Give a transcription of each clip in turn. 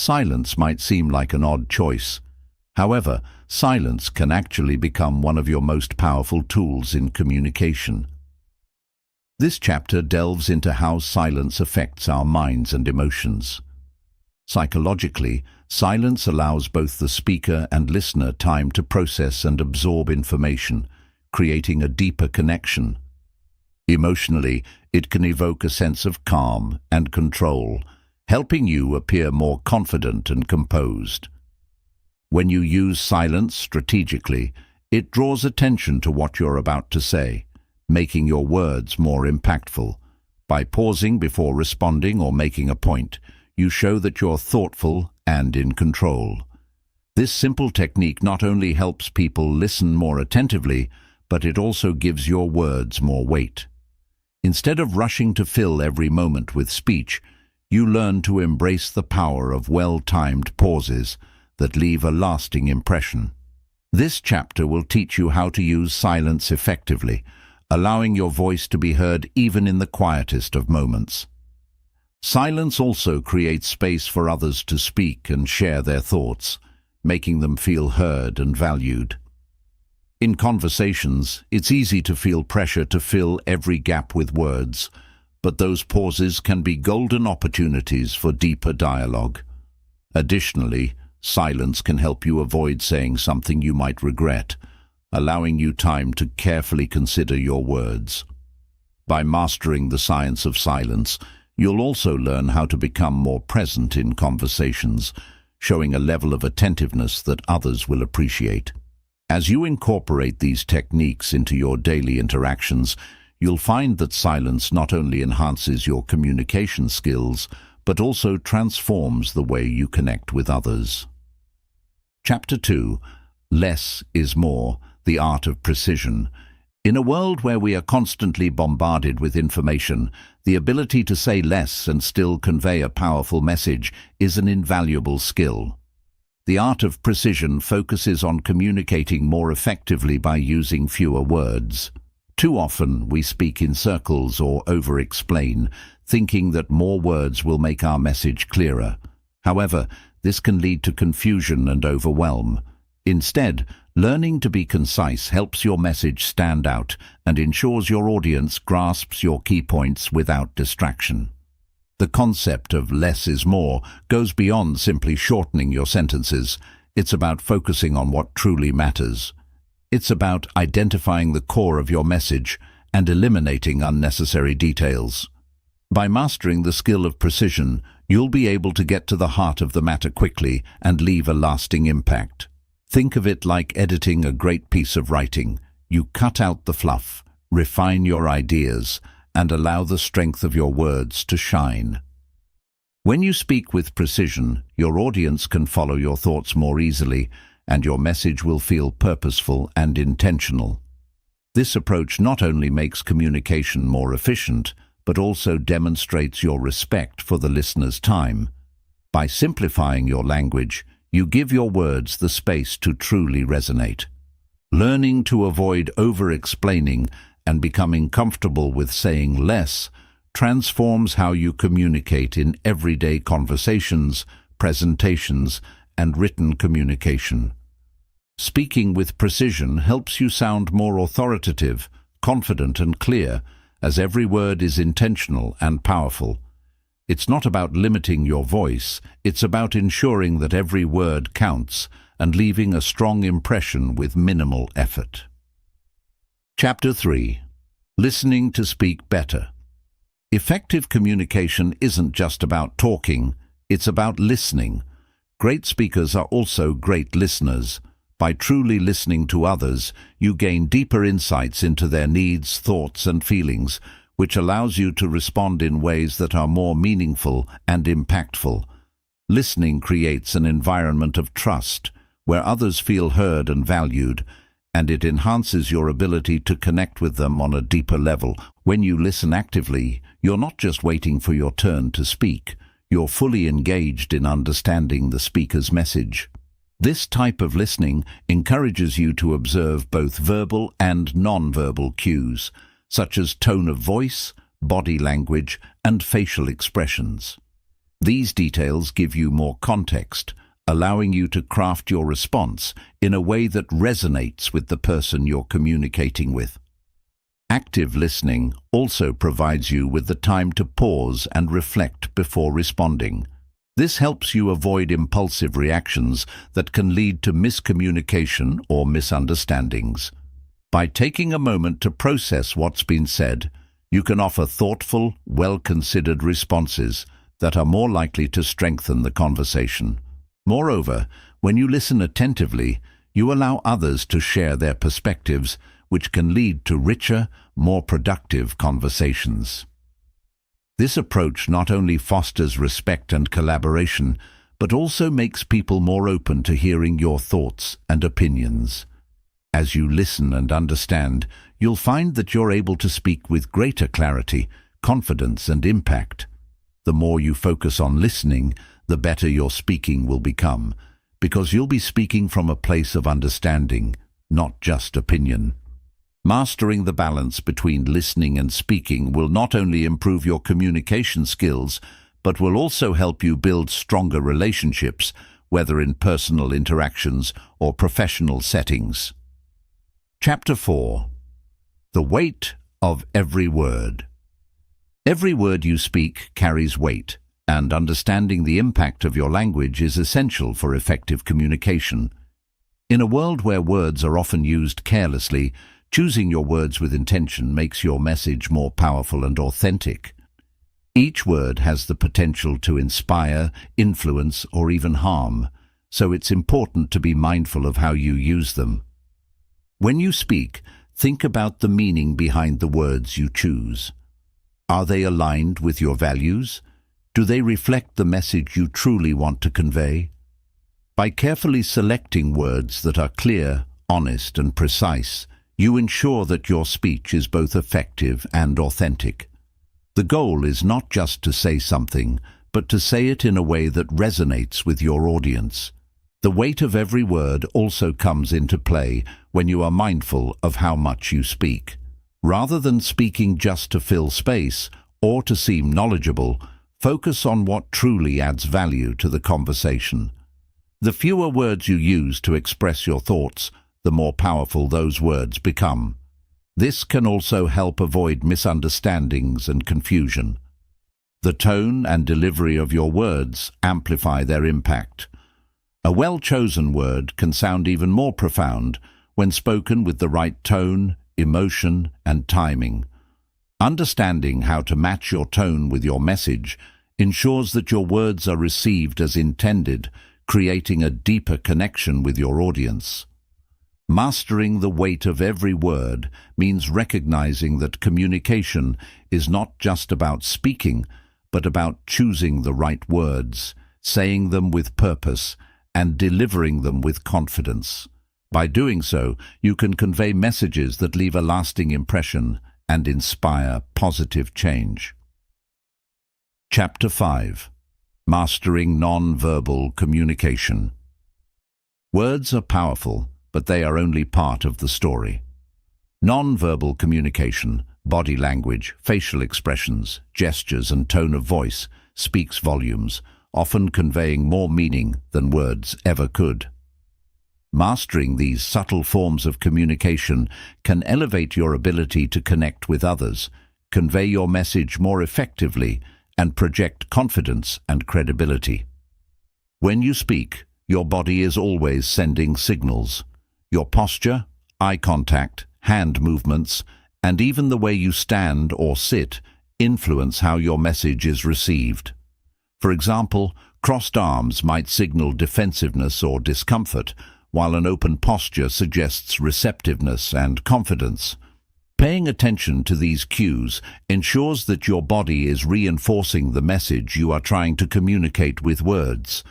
Silence might seem like an odd choice. However, silence can actually become one of your most powerful tools in communication. This chapter delves into how silence affects our minds and emotions. Psychologically, silence allows both the speaker and listener time to process and absorb information, creating a deeper connection. Emotionally, it can evoke a sense of calm and control, helping you appear more confident and composed. When you use silence strategically, it draws attention to what you're about to say, making your words more impactful. By pausing before responding or making a point, you show that you're thoughtful and in control. This simple technique not only helps people listen more attentively, but it also gives your words more weight. Instead of rushing to fill every moment with speech, you learn to embrace the power of well-timed pauses that leave a lasting impression. This chapter will teach you how to use silence effectively, allowing your voice to be heard even in the quietest of moments. Silence also creates space for others to speak and share their thoughts, making them feel heard and valued. In conversations, it's easy to feel pressure to fill every gap with words, but those pauses can be golden opportunities for deeper dialogue. Additionally, silence can help you avoid saying something you might regret, allowing you time to carefully consider your words. By mastering the science of silence, you'll also learn how to become more present in conversations, showing a level of attentiveness that others will appreciate. As you incorporate these techniques into your daily interactions, you'll find that silence not only enhances your communication skills, but also transforms the way you connect with others. Chapter 2. Less is More, the Art of Precision. In a world where we are constantly bombarded with information, the ability to say less and still convey a powerful message is an invaluable skill. The art of precision focuses on communicating more effectively by using fewer words. Too often we speak in circles or over-explain, thinking that more words will make our message clearer. However, this can lead to confusion and overwhelm. Instead, learning to be concise helps your message stand out and ensures your audience grasps your key points without distraction. The concept of less is more goes beyond simply shortening your sentences. It's about focusing on what truly matters. It's about identifying the core of your message and eliminating unnecessary details. By mastering the skill of precision, you'll be able to get to the heart of the matter quickly and leave a lasting impact. Think of it like editing a great piece of writing. You cut out the fluff, refine your ideas, and allow the strength of your words to shine. When you speak with precision, your audience can follow your thoughts more easily, and your message will feel purposeful and intentional. This approach not only makes communication more efficient, but also demonstrates your respect for the listener's time. By simplifying your language, you give your words the space to truly resonate. Learning to avoid over-explaining and becoming comfortable with saying less transforms how you communicate in everyday conversations, presentations, and written communication. Speaking with precision helps you sound more authoritative, confident, and clear, as every word is intentional and powerful. It's not about limiting your voice, it's about ensuring that every word counts and leaving a strong impression with minimal effort. Chapter 3. Listening to speak better. Effective communication isn't just about talking, it's about listening. Great speakers are also great listeners. By truly listening to others, you gain deeper insights into their needs, thoughts, and feelings, which allows you to respond in ways that are more meaningful and impactful. Listening creates an environment of trust, where others feel heard and valued, and it enhances your ability to connect with them on a deeper level. When you listen actively, you're not just waiting for your turn to speak, you're fully engaged in understanding the speaker's message. This type of listening encourages you to observe both verbal and nonverbal cues, such as tone of voice, body language, and facial expressions. These details give you more context, allowing you to craft your response in a way that resonates with the person you're communicating with. Active listening also provides you with the time to pause and reflect before responding. This helps you avoid impulsive reactions that can lead to miscommunication or misunderstandings. By taking a moment to process what's been said, you can offer thoughtful, well-considered responses that are more likely to strengthen the conversation. Moreover, when you listen attentively, you allow others to share their perspectives, which can lead to richer, more productive conversations. This approach not only fosters respect and collaboration, but also makes people more open to hearing your thoughts and opinions. As you listen and understand, you'll find that you're able to speak with greater clarity, confidence, and impact. The more you focus on listening, the better your speaking will become, because you'll be speaking from a place of understanding, not just opinion. Mastering the balance between listening and speaking will not only improve your communication skills, but will also help you build stronger relationships, whether in personal interactions or professional settings. Chapter 4. The weight of every word. Every word you speak carries weight, and understanding the impact of your language is essential for effective communication. In a world where words are often used carelessly, choosing your words with intention makes your message more powerful and authentic. Each word has the potential to inspire, influence, or even harm, so it's important to be mindful of how you use them. When you speak, think about the meaning behind the words you choose. Are they aligned with your values? Do they reflect the message you truly want to convey? By carefully selecting words that are clear, honest, and precise, you ensure that your speech is both effective and authentic. The goal is not just to say something, but to say it in a way that resonates with your audience. The weight of every word also comes into play when you are mindful of how much you speak. Rather than speaking just to fill space or to seem knowledgeable, focus on what truly adds value to the conversation. The fewer words you use to express your thoughts, the more powerful those words become. This can also help avoid misunderstandings and confusion. The tone and delivery of your words amplify their impact. A well-chosen word can sound even more profound when spoken with the right tone, emotion, and timing. Understanding how to match your tone with your message ensures that your words are received as intended, creating a deeper connection with your audience. Mastering the weight of every word means recognizing that communication is not just about speaking, but about choosing the right words, saying them with purpose, and delivering them with confidence. By doing so, you can convey messages that leave a lasting impression and inspire positive change. Chapter 5. Mastering Nonverbal Communication. Words are powerful, but they are only part of the story. Nonverbal communication, body language, facial expressions, gestures, and tone of voice speaks volumes, often conveying more meaning than words ever could. Mastering these subtle forms of communication can elevate your ability to connect with others, convey your message more effectively, and project confidence and credibility. When you speak, your body is always sending signals. Your posture, eye contact, hand movements, and even the way you stand or sit influence how your message is received. For example, crossed arms might signal defensiveness or discomfort, while an open posture suggests receptiveness and confidence. Paying attention to these cues ensures that your body is reinforcing the message you are trying to communicate with words.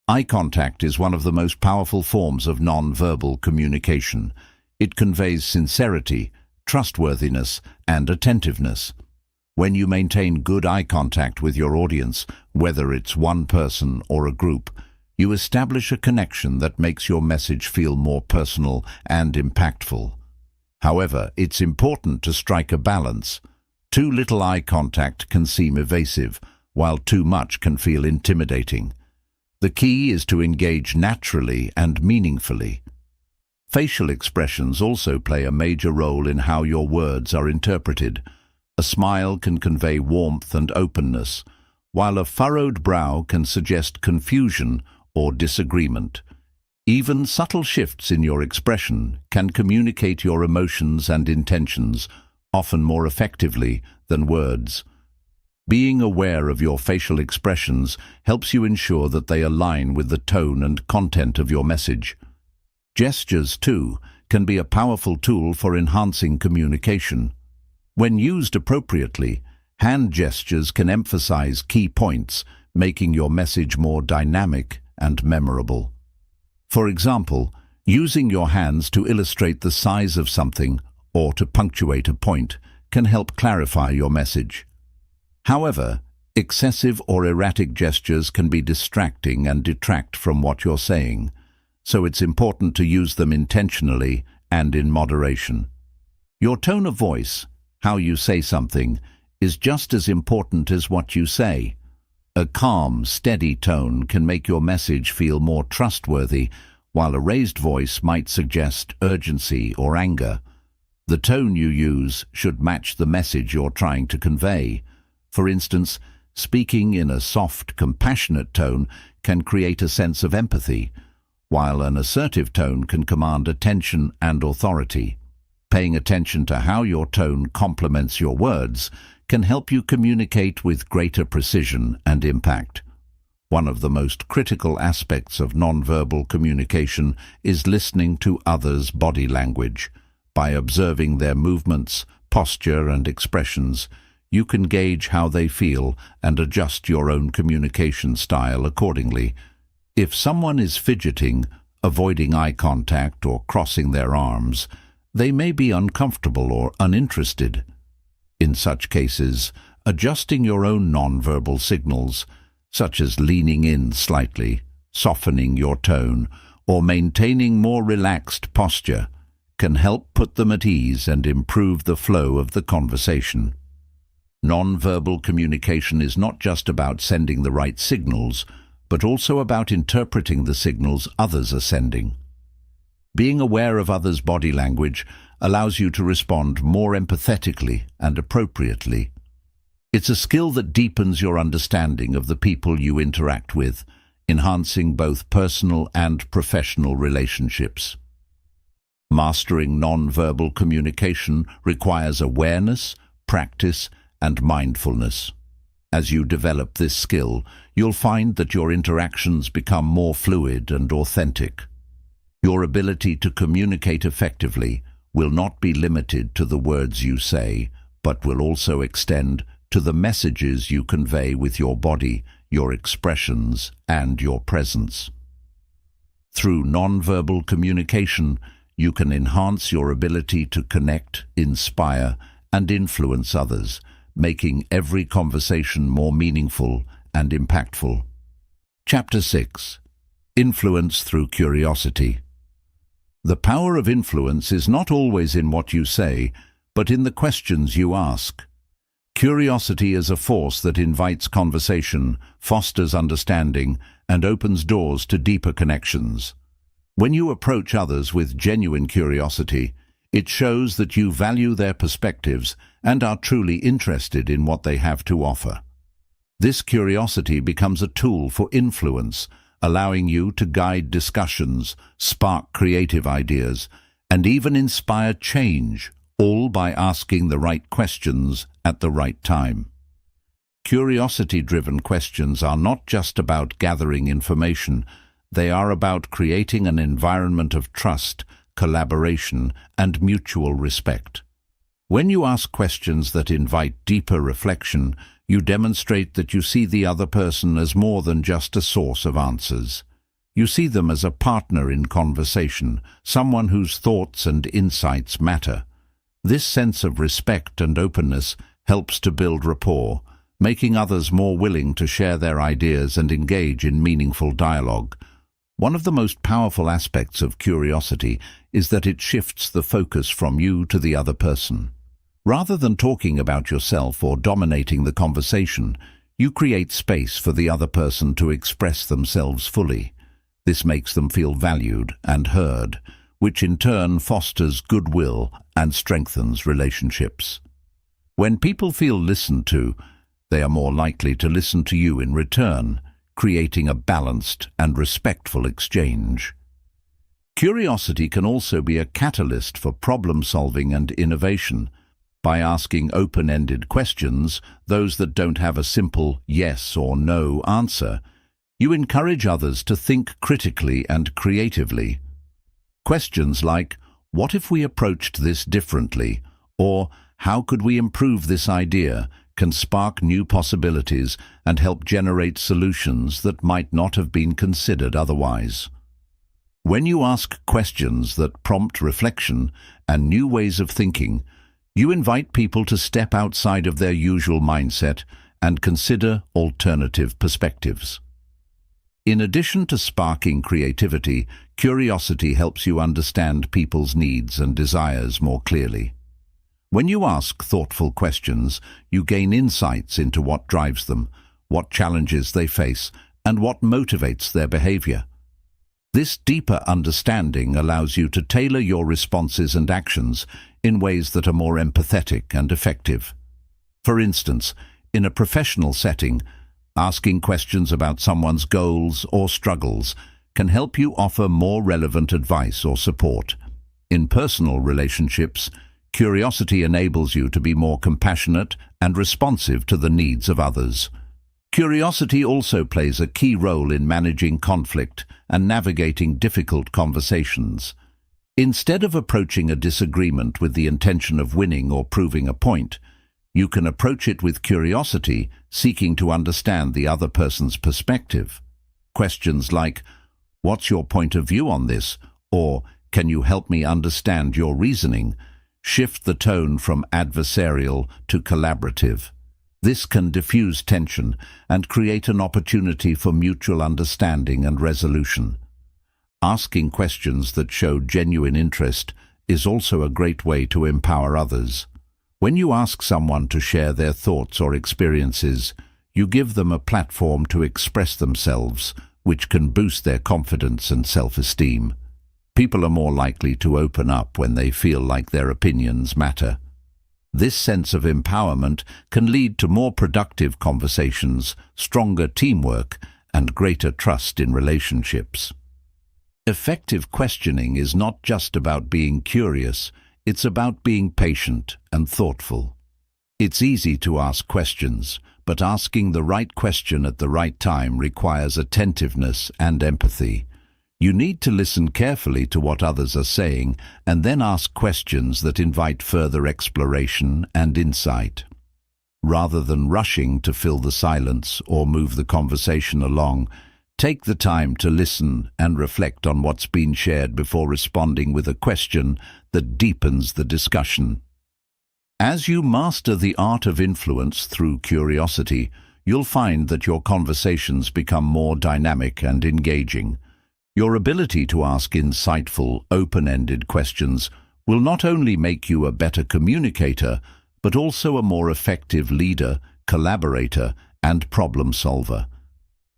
Eye contact is one of the most powerful forms of nonverbal communication. It conveys sincerity, trustworthiness, and attentiveness. When you maintain good eye contact with your audience, whether it's one person or a group, you establish a connection that makes your message feel more personal and impactful. However, it's important to strike a balance. Too little eye contact can seem evasive, while too much can feel intimidating. The key is to engage naturally and meaningfully. Facial expressions also play a major role in how your words are interpreted. A smile can convey warmth and openness, while a furrowed brow can suggest confusion or disagreement. Even subtle shifts in your expression can communicate your emotions and intentions, often more effectively than words. Being aware of your facial expressions helps you ensure that they align with the tone and content of your message. Gestures, too, can be a powerful tool for enhancing communication. When used appropriately, hand gestures can emphasize key points, making your message more dynamic and memorable. For example, using your hands to illustrate the size of something or to punctuate a point can help clarify your message. However, excessive or erratic gestures can be distracting and detract from what you're saying, so it's important to use them intentionally and in moderation. Your tone of voice, how you say something, is just as important as what you say. A calm, steady tone can make your message feel more trustworthy, while a raised voice might suggest urgency or anger. The tone you use should match the message you're trying to convey. For instance, speaking in a soft, compassionate tone can create a sense of empathy, while an assertive tone can command attention and authority. Paying attention to how your tone complements your words can help you communicate with greater precision and impact. One of the most critical aspects of nonverbal communication is listening to others' body language. By observing their movements, posture, and expressions, you can gauge how they feel and adjust your own communication style accordingly. If someone is fidgeting, avoiding eye contact, or crossing their arms, they may be uncomfortable or uninterested. In such cases, adjusting your own nonverbal signals, such as leaning in slightly, softening your tone, or maintaining more relaxed posture, can help put them at ease and improve the flow of the conversation. Nonverbal communication is not just about sending the right signals, but also about interpreting the signals others are sending. Being aware of others' body language allows you to respond more empathetically and appropriately. It's a skill that deepens your understanding of the people you interact with, enhancing both personal and professional relationships. Mastering nonverbal communication requires awareness, practice, and mindfulness. As you develop this skill, you'll find that your interactions become more fluid and authentic. Your ability to communicate effectively will not be limited to the words you say, but will also extend to the messages you convey with your body, your expressions, and your presence. Through nonverbal communication, you can enhance your ability to connect, inspire, and influence others, making every conversation more meaningful and impactful. Chapter 6. Influence through curiosity. The power of influence is not always in what you say, but in the questions you ask. Curiosity is a force that invites conversation, fosters understanding, and opens doors to deeper connections. When you approach others with genuine curiosity, it shows that you value their perspectives and are truly interested in what they have to offer. This curiosity becomes a tool for influence, allowing you to guide discussions, spark creative ideas, and even inspire change, all by asking the right questions at the right time. Curiosity-driven questions are not just about gathering information, they are about creating an environment of trust, collaboration, and mutual respect. When you ask questions that invite deeper reflection, you demonstrate that you see the other person as more than just a source of answers. You see them as a partner in conversation, someone whose thoughts and insights matter. This sense of respect and openness helps to build rapport, making others more willing to share their ideas and engage in meaningful dialogue. One of the most powerful aspects of curiosity is that it shifts the focus from you to the other person. Rather than talking about yourself or dominating the conversation, You create space for the other person to express themselves fully. This makes them feel valued and heard, which in turn fosters goodwill and strengthens relationships. When people feel listened to, they are more likely to listen to you in return, creating a balanced and respectful exchange. Curiosity can also be a catalyst for problem-solving and innovation. By asking open-ended questions, those that don't have a simple yes or no answer, you encourage others to think critically and creatively. Questions like, "What if we approached this differently?" or "How could we improve this idea?" can spark new possibilities and help generate solutions that might not have been considered otherwise. When you ask questions that prompt reflection and new ways of thinking, you invite people to step outside of their usual mindset and consider alternative perspectives. In addition to sparking creativity, curiosity helps you understand people's needs and desires more clearly. When you ask thoughtful questions, you gain insights into what drives them, what challenges they face, and what motivates their behavior. This deeper understanding allows you to tailor your responses and actions in ways that are more empathetic and effective. For instance, in a professional setting, asking questions about someone's goals or struggles can help you offer more relevant advice or support. In personal relationships, curiosity enables you to be more compassionate and responsive to the needs of others. Curiosity also plays a key role in managing conflict and navigating difficult conversations. Instead of approaching a disagreement with the intention of winning or proving a point, you can approach it with curiosity, seeking to understand the other person's perspective. Questions like, "What's your point of view on this?" or "Can you help me understand your reasoning?" shift the tone from adversarial to collaborative. This can diffuse tension and create an opportunity for mutual understanding and resolution. Asking questions that show genuine interest is also a great way to empower others. When you ask someone to share their thoughts or experiences, you give them a platform to express themselves, which can boost their confidence and self-esteem. People are more likely to open up when they feel like their opinions matter. This sense of empowerment can lead to more productive conversations, stronger teamwork, and greater trust in relationships. Effective questioning is not just about being curious, it's about being patient and thoughtful. It's easy to ask questions, but asking the right question at the right time requires attentiveness and empathy. You need to listen carefully to what others are saying and then ask questions that invite further exploration and insight. Rather than rushing to fill the silence or move the conversation along, take the time to listen and reflect on what's been shared before responding with a question that deepens the discussion. As you master the art of influence through curiosity, you'll find that your conversations become more dynamic and engaging. Your ability to ask insightful, open-ended questions will not only make you a better communicator, but also a more effective leader, collaborator, and problem solver.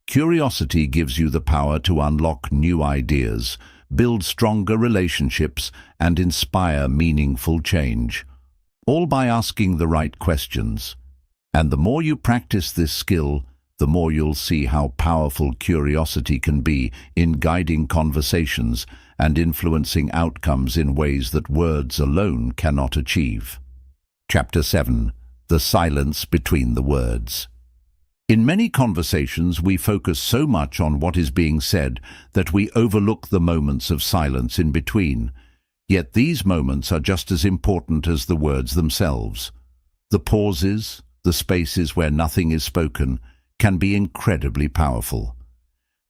Curiosity gives you the power to unlock new ideas, build stronger relationships, and inspire meaningful change, all by asking the right questions. And the more you practice this skill, the more you'll see how powerful curiosity can be in guiding conversations and influencing outcomes in ways that words alone cannot achieve. Chapter 7. The silence between the words. In many conversations, we focus so much on what is being said that we overlook the moments of silence in between. Yet these moments are just as important as the words themselves. The pauses, the spaces where nothing is spoken, can be incredibly powerful.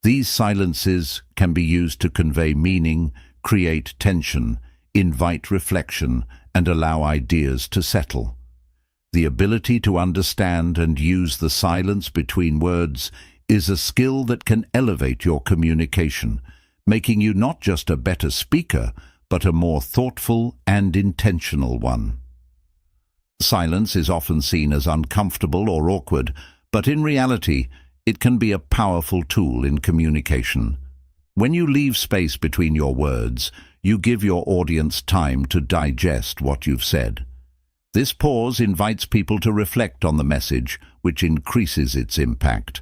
These silences can be used to convey meaning, create tension, invite reflection, and allow ideas to settle. The ability to understand and use the silence between words is a skill that can elevate your communication, making you not just a better speaker, but a more thoughtful and intentional one. Silence is often seen as uncomfortable or awkward, but in reality, it can be a powerful tool in communication. When you leave space between your words, you give your audience time to digest what you've said. This pause invites people to reflect on the message, which increases its impact.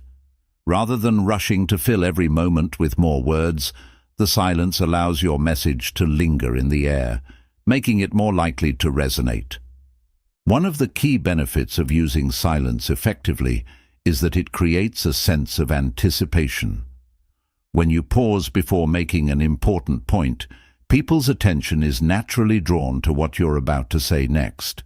Rather than rushing to fill every moment with more words, the silence allows your message to linger in the air, making it more likely to resonate. One of the key benefits of using silence effectively is that it creates a sense of anticipation. When you pause before making an important point, people's attention is naturally drawn to what you're about to say next.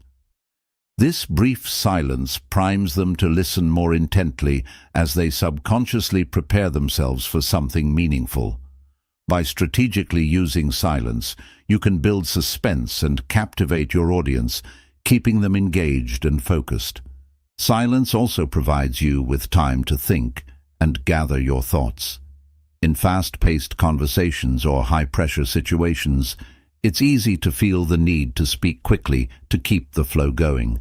This brief silence primes them to listen more intently as they subconsciously prepare themselves for something meaningful. By strategically using silence, you can build suspense and captivate your audience, keeping them engaged and focused. Silence also provides you with time to think and gather your thoughts. In fast-paced conversations or high-pressure situations, it's easy to feel the need to speak quickly to keep the flow going.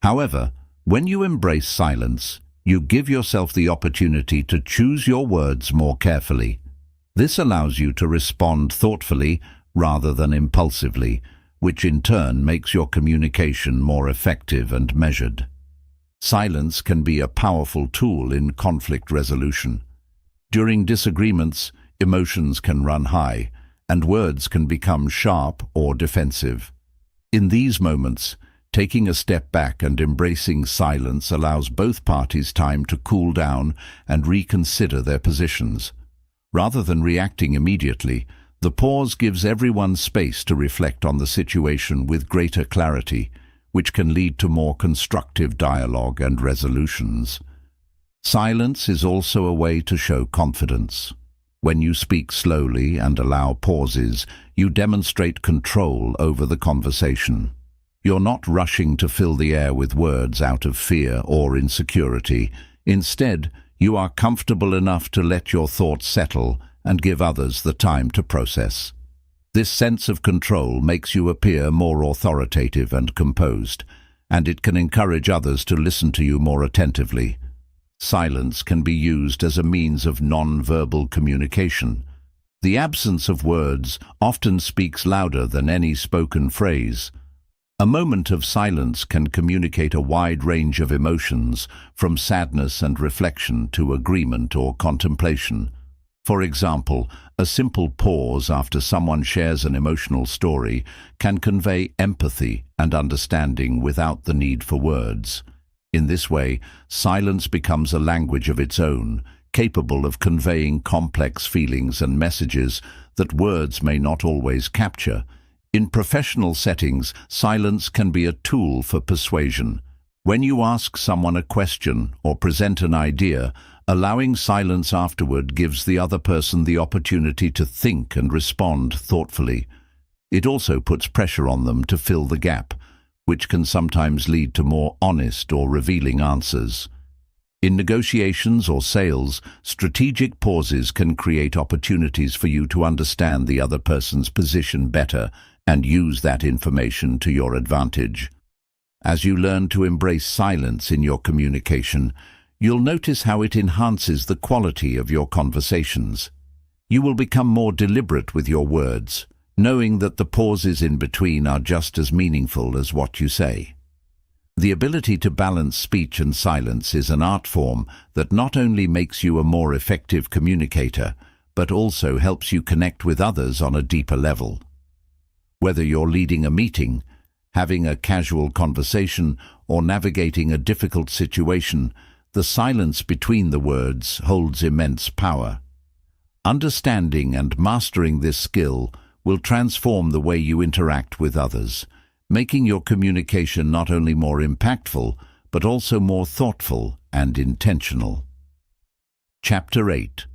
However, when you embrace silence, you give yourself the opportunity to choose your words more carefully. This allows you to respond thoughtfully rather than impulsively, which in turn makes your communication more effective and measured. Silence can be a powerful tool in conflict resolution. During disagreements, emotions can run high, and words can become sharp or defensive. In these moments, taking a step back and embracing silence allows both parties time to cool down and reconsider their positions. Rather than reacting immediately, the pause gives everyone space to reflect on the situation with greater clarity, which can lead to more constructive dialogue and resolutions. Silence is also a way to show confidence. When you speak slowly and allow pauses, you demonstrate control over the conversation. You're not rushing to fill the air with words out of fear or insecurity. Instead, you are comfortable enough to let your thoughts settle and give others the time to process. This sense of control makes you appear more authoritative and composed, and it can encourage others to listen to you more attentively. Silence can be used as a means of nonverbal communication. The absence of words often speaks louder than any spoken phrase. A moment of silence can communicate a wide range of emotions, from sadness and reflection to agreement or contemplation. For example, a simple pause after someone shares an emotional story can convey empathy and understanding without the need for words. In this way, silence becomes a language of its own, capable of conveying complex feelings and messages that words may not always capture. In professional settings, silence can be a tool for persuasion. When you ask someone a question or present an idea, allowing silence afterward gives the other person the opportunity to think and respond thoughtfully. It also puts pressure on them to fill the gap, which can sometimes lead to more honest or revealing answers. In negotiations or sales, strategic pauses can create opportunities for you to understand the other person's position better and use that information to your advantage. As you learn to embrace silence in your communication, you'll notice how it enhances the quality of your conversations. You will become more deliberate with your words, knowing that the pauses in between are just as meaningful as what you say. The ability to balance speech and silence is an art form that not only makes you a more effective communicator, but also helps you connect with others on a deeper level. Whether you're leading a meeting, having a casual conversation, or navigating a difficult situation, the silence between the words holds immense power. Understanding and mastering this skill will transform the way you interact with others, making your communication not only more impactful, but also more thoughtful and intentional. Chapter 8.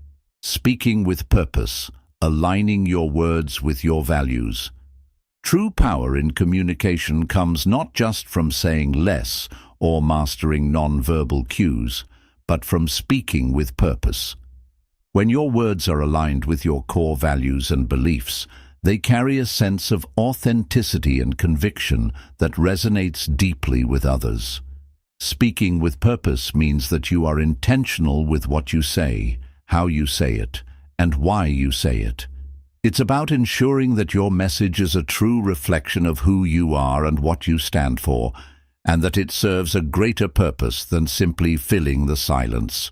Speaking with Purpose, Aligning Your Words with Your Values. True power in communication comes not just from saying less or mastering non-verbal cues, but from speaking with purpose. When your words are aligned with your core values and beliefs, they carry a sense of authenticity and conviction that resonates deeply with others. Speaking with purpose means that you are intentional with what you say, how you say it, and why you say it. It's about ensuring that your message is a true reflection of who you are and what you stand for, and that it serves a greater purpose than simply filling the silence.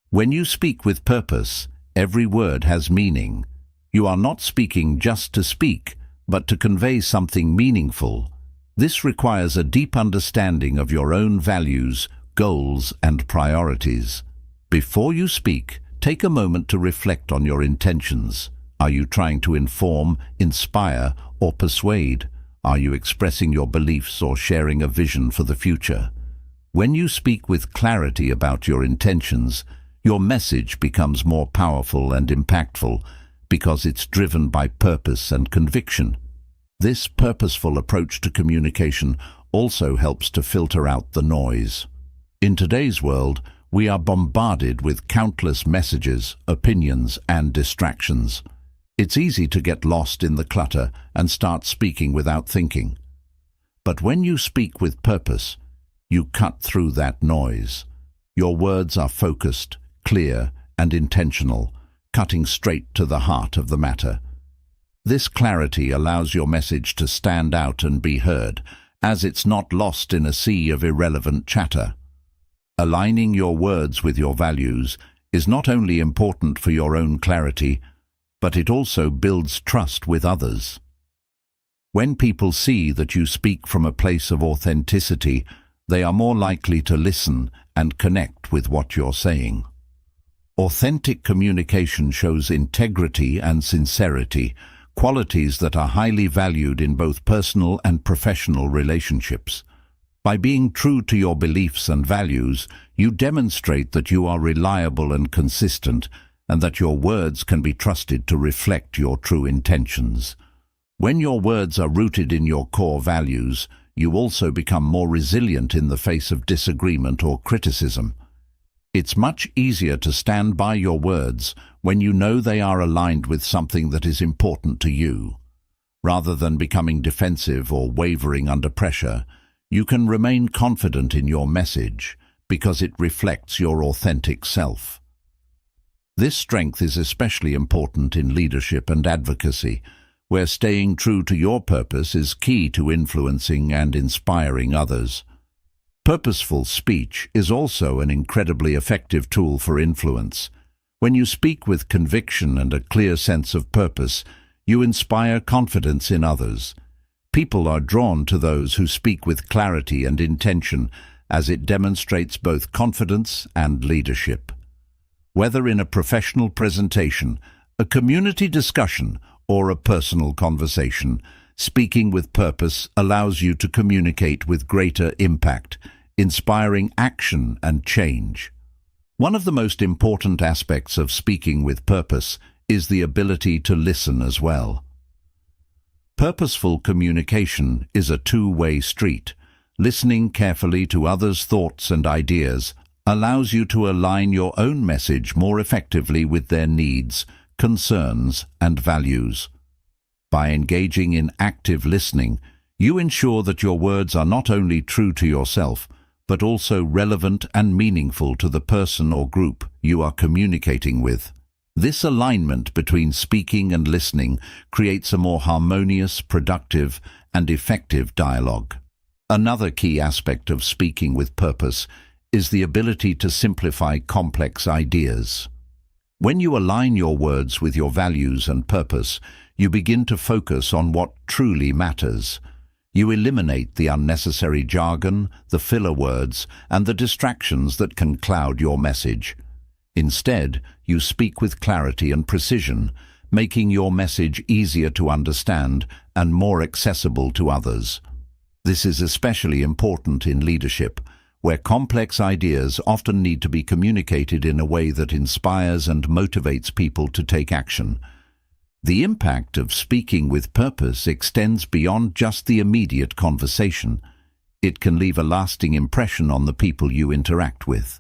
When you speak with purpose, every word has meaning. You are not speaking just to speak, but to convey something meaningful. This requires a deep understanding of your own values, goals, and priorities. Before you speak, take a moment to reflect on your intentions. Are you trying to inform, inspire, or persuade? Are you expressing your beliefs or sharing a vision for the future? When you speak with clarity about your intentions, your message becomes more powerful and impactful because it's driven by purpose and conviction. This purposeful approach to communication also helps to filter out the noise. In today's world, we are bombarded with countless messages, opinions, and distractions. It's easy to get lost in the clutter and start speaking without thinking. But when you speak with purpose, you cut through that noise. Your words are focused, clear, and intentional, cutting straight to the heart of the matter. This clarity allows your message to stand out and be heard, as it's not lost in a sea of irrelevant chatter. Aligning your words with your values is not only important for your own clarity, but it also builds trust with others. When people see that you speak from a place of authenticity, they are more likely to listen and connect with what you're saying. Authentic communication shows integrity and sincerity, qualities that are highly valued in both personal and professional relationships. By being true to your beliefs and values, you demonstrate that you are reliable and consistent, and that your words can be trusted to reflect your true intentions. When your words are rooted in your core values, you also become more resilient in the face of disagreement or criticism. It's much easier to stand by your words when you know they are aligned with something that is important to you. Rather than becoming defensive or wavering under pressure, you can remain confident in your message because it reflects your authentic self. This strength is especially important in leadership and advocacy, where staying true to your purpose is key to influencing and inspiring others. Purposeful speech is also an incredibly effective tool for influence. When you speak with conviction and a clear sense of purpose, you inspire confidence in others. People are drawn to those who speak with clarity and intention, as it demonstrates both confidence and leadership. Whether in a professional presentation, a community discussion, or a personal conversation, speaking with purpose allows you to communicate with greater impact, inspiring action and change. One of the most important aspects of speaking with purpose is the ability to listen as well. Purposeful communication is a two-way street. Listening carefully to others' thoughts and ideas allows you to align your own message more effectively with their needs, concerns, and values. By engaging in active listening, you ensure that your words are not only true to yourself, but also relevant and meaningful to the person or group you are communicating with. This alignment between speaking and listening creates a more harmonious, productive, and effective dialogue. Another key aspect of speaking with purpose is the ability to simplify complex ideas. When you align your words with your values and purpose, you begin to focus on what truly matters. You eliminate the unnecessary jargon, the filler words, and the distractions that can cloud your message. Instead, you speak with clarity and precision, making your message easier to understand and more accessible to others. This is especially important in leadership, where complex ideas often need to be communicated in a way that inspires and motivates people to take action. The impact of speaking with purpose extends beyond just the immediate conversation. It can leave a lasting impression on the people you interact with.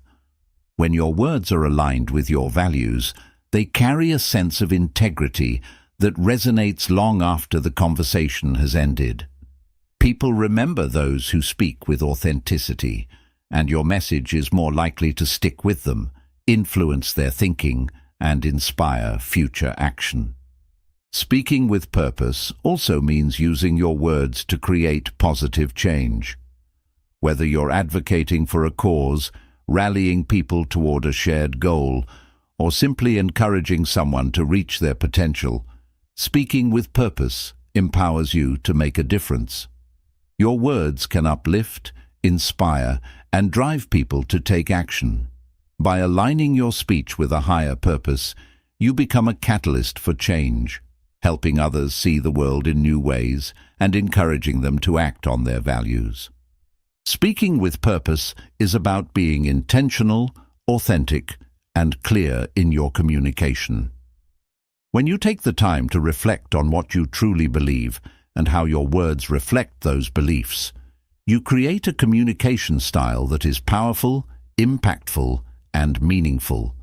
When your words are aligned with your values, they carry a sense of integrity that resonates long after the conversation has ended. People remember those who speak with authenticity, and your message is more likely to stick with them, influence their thinking, and inspire future action. Speaking with purpose also means using your words to create positive change. Whether you're advocating for a cause, rallying people toward a shared goal, or simply encouraging someone to reach their potential, speaking with purpose empowers you to make a difference. Your words can uplift, inspire, and drive people to take action. By aligning your speech with a higher purpose, you become a catalyst for change, helping others see the world in new ways and encouraging them to act on their values. Speaking with purpose is about being intentional, authentic, and clear in your communication. When you take the time to reflect on what you truly believe and how your words reflect those beliefs, you create a communication style that is powerful, impactful, and meaningful.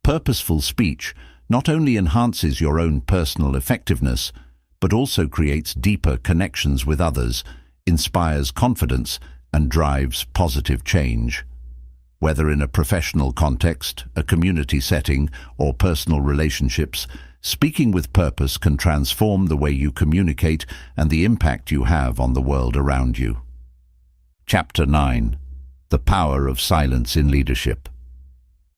Purposeful speech not only enhances your own personal effectiveness, but also creates deeper connections with others, inspires confidence, and drives positive change. Whether in a professional context, a community setting, or personal relationships, speaking with purpose can transform the way you communicate and the impact you have on the world around you. Chapter 9. The Power of Silence in Leadership.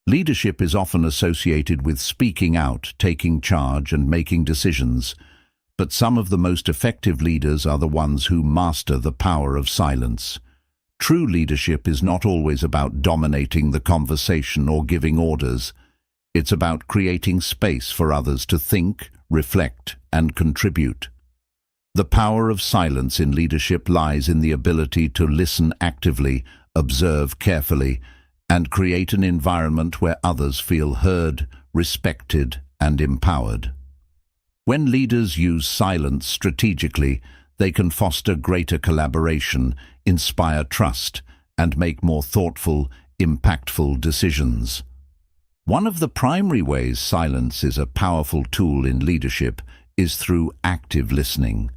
Leadership is often associated with speaking out, taking charge, and making decisions, but some of the most effective leaders are the ones who master the power of silence. True leadership is not always about dominating the conversation or giving orders. It's about creating space for others to think, reflect, and contribute. The power of silence in leadership lies in the ability to listen actively, observe carefully, and create an environment where others feel heard, respected, and empowered. When leaders use silence strategically, they can foster greater collaboration, inspire trust, and make more thoughtful, impactful decisions. One of the primary ways silence is a powerful tool in leadership is through active listening.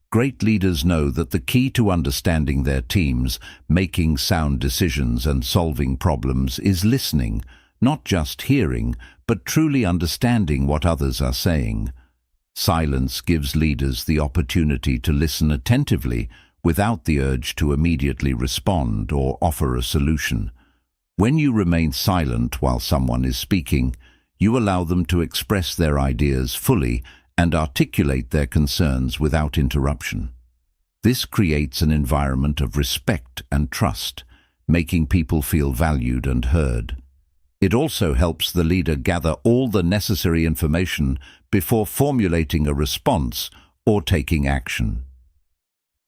Great leaders know that the key to understanding their teams, making sound decisions, and solving problems is listening, not just hearing, but truly understanding what others are saying. Silence gives leaders the opportunity to listen attentively without the urge to immediately respond or offer a solution. When you remain silent while someone is speaking, you allow them to express their ideas fully and articulate their concerns without interruption. This creates an environment of respect and trust, making people feel valued and heard. It also helps the leader gather all the necessary information before formulating a response or taking action.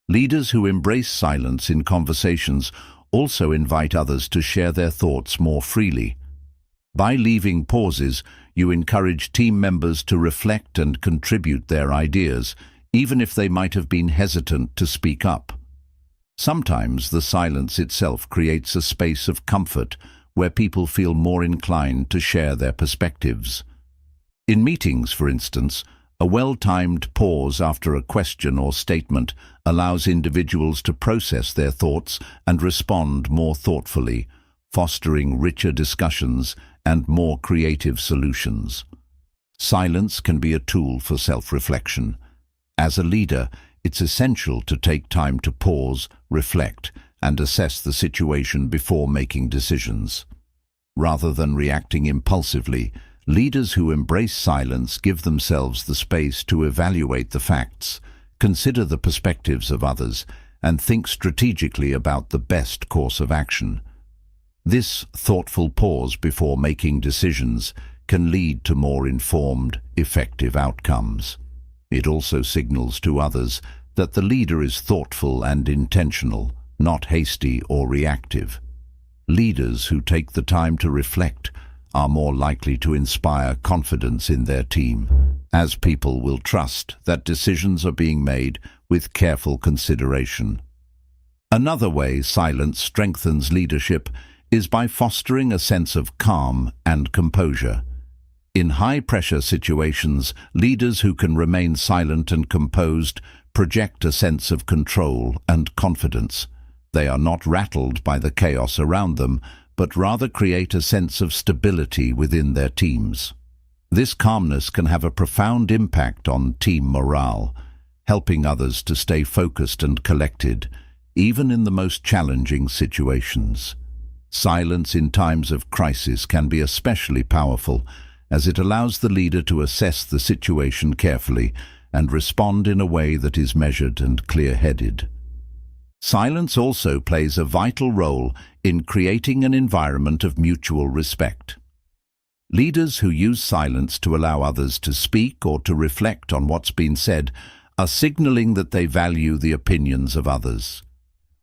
Leaders who embrace silence in conversations also invite others to share their thoughts more freely. By leaving pauses, you encourage team members to reflect and contribute their ideas, even if they might have been hesitant to speak up. Sometimes the silence itself creates a space of comfort where people feel more inclined to share their perspectives. In meetings, for instance, a well-timed pause after a question or statement allows individuals to process their thoughts and respond more thoughtfully, fostering richer discussions and more creative solutions. Silence can be a tool for self-reflection. As a leader, it's essential to take time to pause, reflect, and assess the situation before making decisions. Rather than reacting impulsively, leaders who embrace silence give themselves the space to evaluate the facts, consider the perspectives of others, and think strategically about the best course of action. This thoughtful pause before making decisions can lead to more informed, effective outcomes. It also signals to others that the leader is thoughtful and intentional, not hasty or reactive. Leaders who take the time to reflect are more likely to inspire confidence in their team, as people will trust that decisions are being made with careful consideration. Another way silence strengthens leadership is by fostering a sense of calm and composure. In high-pressure situations, leaders who can remain silent and composed project a sense of control and confidence. They are not rattled by the chaos around them, but rather create a sense of stability within their teams. This calmness can have a profound impact on team morale, helping others to stay focused and collected, even in the most challenging situations. Silence in times of crisis can be especially powerful, as it allows the leader to assess the situation carefully and respond in a way that is measured and clear-headed. Silence also plays a vital role in creating an environment of mutual respect. Leaders who use silence to allow others to speak or to reflect on what's been said are signaling that they value the opinions of others.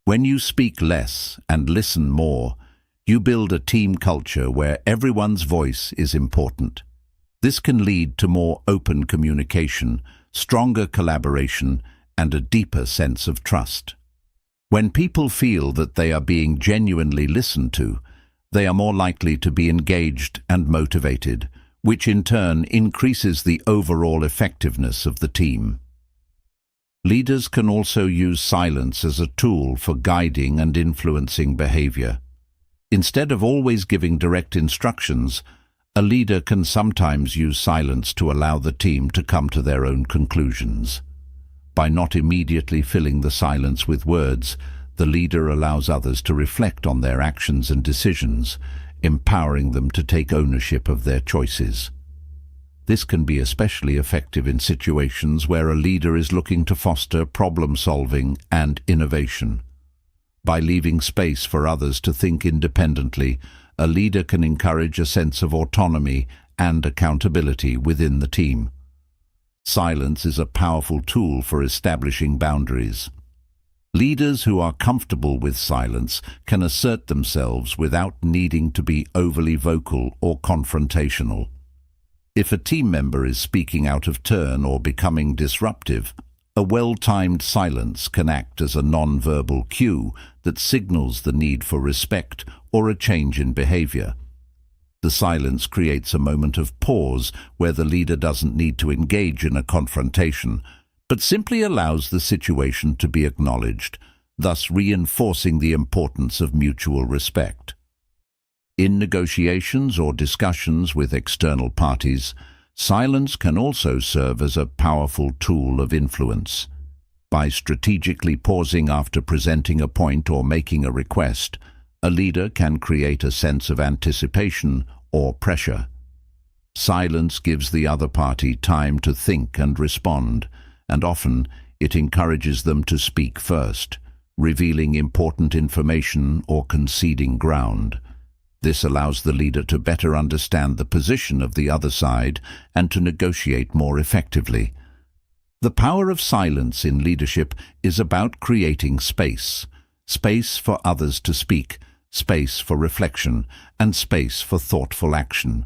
When you speak less and listen more, you build a team culture where everyone's voice is important. This can lead to more open communication, stronger collaboration, and a deeper sense of trust. When people feel that they are being genuinely listened to, they are more likely to be engaged and motivated, which in turn increases the overall effectiveness of the team. Leaders can also use silence as a tool for guiding and influencing behavior. Instead of always giving direct instructions, a leader can sometimes use silence to allow the team to come to their own conclusions. By not immediately filling the silence with words, the leader allows others to reflect on their actions and decisions, empowering them to take ownership of their choices. This can be especially effective in situations where a leader is looking to foster problem-solving and innovation. By leaving space for others to think independently, a leader can encourage a sense of autonomy and accountability within the team. Silence is a powerful tool for establishing boundaries. Leaders who are comfortable with silence can assert themselves without needing to be overly vocal or confrontational. If a team member is speaking out of turn or becoming disruptive, a well-timed silence can act as a nonverbal cue that signals the need for respect or a change in behavior. The silence creates a moment of pause where the leader doesn't need to engage in a confrontation, but simply allows the situation to be acknowledged, thus reinforcing the importance of mutual respect. In negotiations or discussions with external parties, silence can also serve as a powerful tool of influence. By strategically pausing after presenting a point or making a request, a leader can create a sense of anticipation or pressure. Silence gives the other party time to think and respond, and often it encourages them to speak first, revealing important information or conceding ground. This allows the leader to better understand the position of the other side and to negotiate more effectively. The power of silence in leadership is about creating space for others to speak, space for reflection, and space for thoughtful action.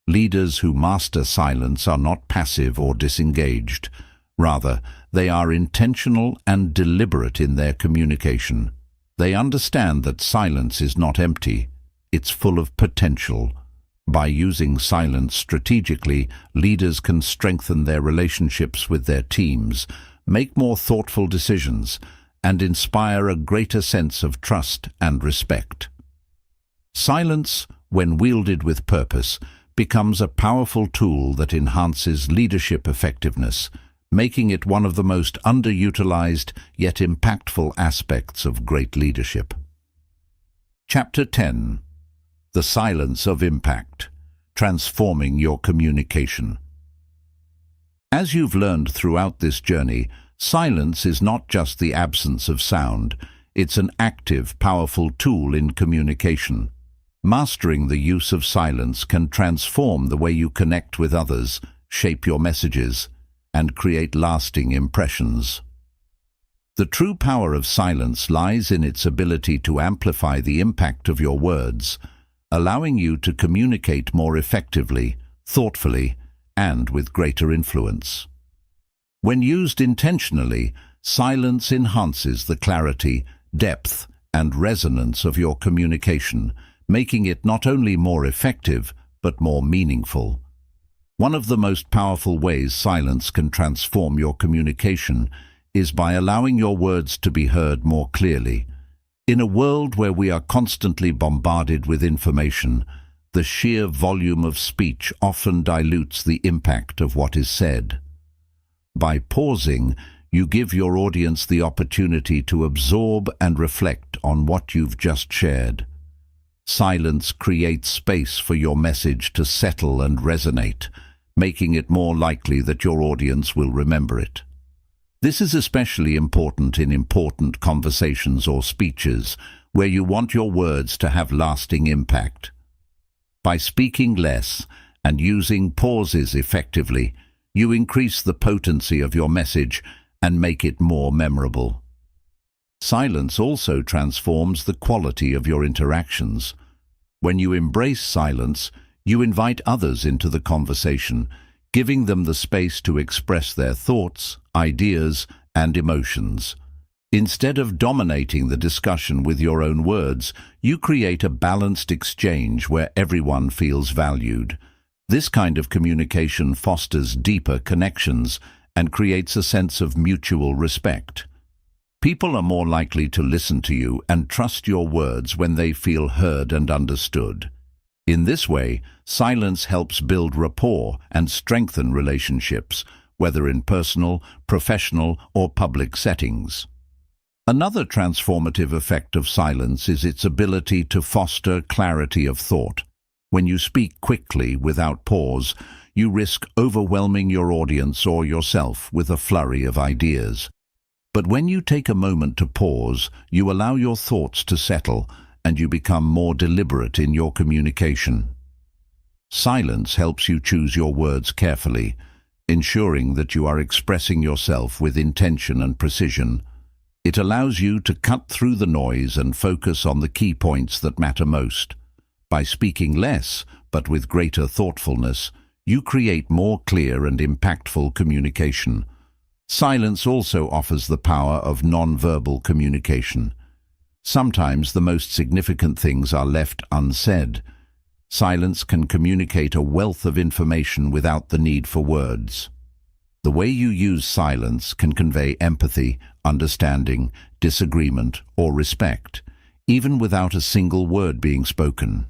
Leaders who master silence are not passive or disengaged. Rather, they are intentional and deliberate in their communication. They understand that silence is not empty. It's full of potential. By using silence strategically, leaders can strengthen their relationships with their teams, make more thoughtful decisions, and inspire a greater sense of trust and respect. Silence, when wielded with purpose, becomes a powerful tool that enhances leadership effectiveness, making it one of the most underutilized yet impactful aspects of great leadership. Chapter 10. The Silence of Impact: Transforming Your Communication. As you've learned throughout this journey, silence is not just the absence of sound, it's an active, powerful tool in communication. Mastering the use of silence can transform the way you connect with others, shape your messages, and create lasting impressions. The true power of silence lies in its ability to amplify the impact of your words, allowing you to communicate more effectively, thoughtfully, and with greater influence. When used intentionally, silence enhances the clarity, depth, and resonance of your communication, making it not only more effective, but more meaningful. One of the most powerful ways silence can transform your communication is by allowing your words to be heard more clearly. In a world where we are constantly bombarded with information, the sheer volume of speech often dilutes the impact of what is said. By pausing, you give your audience the opportunity to absorb and reflect on what you've just shared. Silence creates space for your message to settle and resonate, making it more likely that your audience will remember it. This is especially important in important conversations or speeches, where you want your words to have lasting impact. By speaking less and using pauses effectively, you increase the potency of your message and make it more memorable. Silence also transforms the quality of your interactions. When you embrace silence, you invite others into the conversation, giving them the space to express their thoughts, ideas, and emotions. Instead of dominating the discussion with your own words, you create a balanced exchange where everyone feels valued. This kind of communication fosters deeper connections and creates a sense of mutual respect. People are more likely to listen to you and trust your words when they feel heard and understood. In this way, silence helps build rapport and strengthen relationships, whether in personal, professional, or public settings. Another transformative effect of silence is its ability to foster clarity of thought. When you speak quickly without pause, you risk overwhelming your audience or yourself with a flurry of ideas. But when you take a moment to pause, you allow your thoughts to settle and you become more deliberate in your communication. Silence helps you choose your words carefully, ensuring that you are expressing yourself with intention and precision. It allows you to cut through the noise and focus on the key points that matter most. By speaking less, but with greater thoughtfulness, you create more clear and impactful communication. Silence also offers the power of nonverbal communication. Sometimes the most significant things are left unsaid. Silence can communicate a wealth of information without the need for words. The way you use silence can convey empathy, understanding, disagreement, or respect, even without a single word being spoken.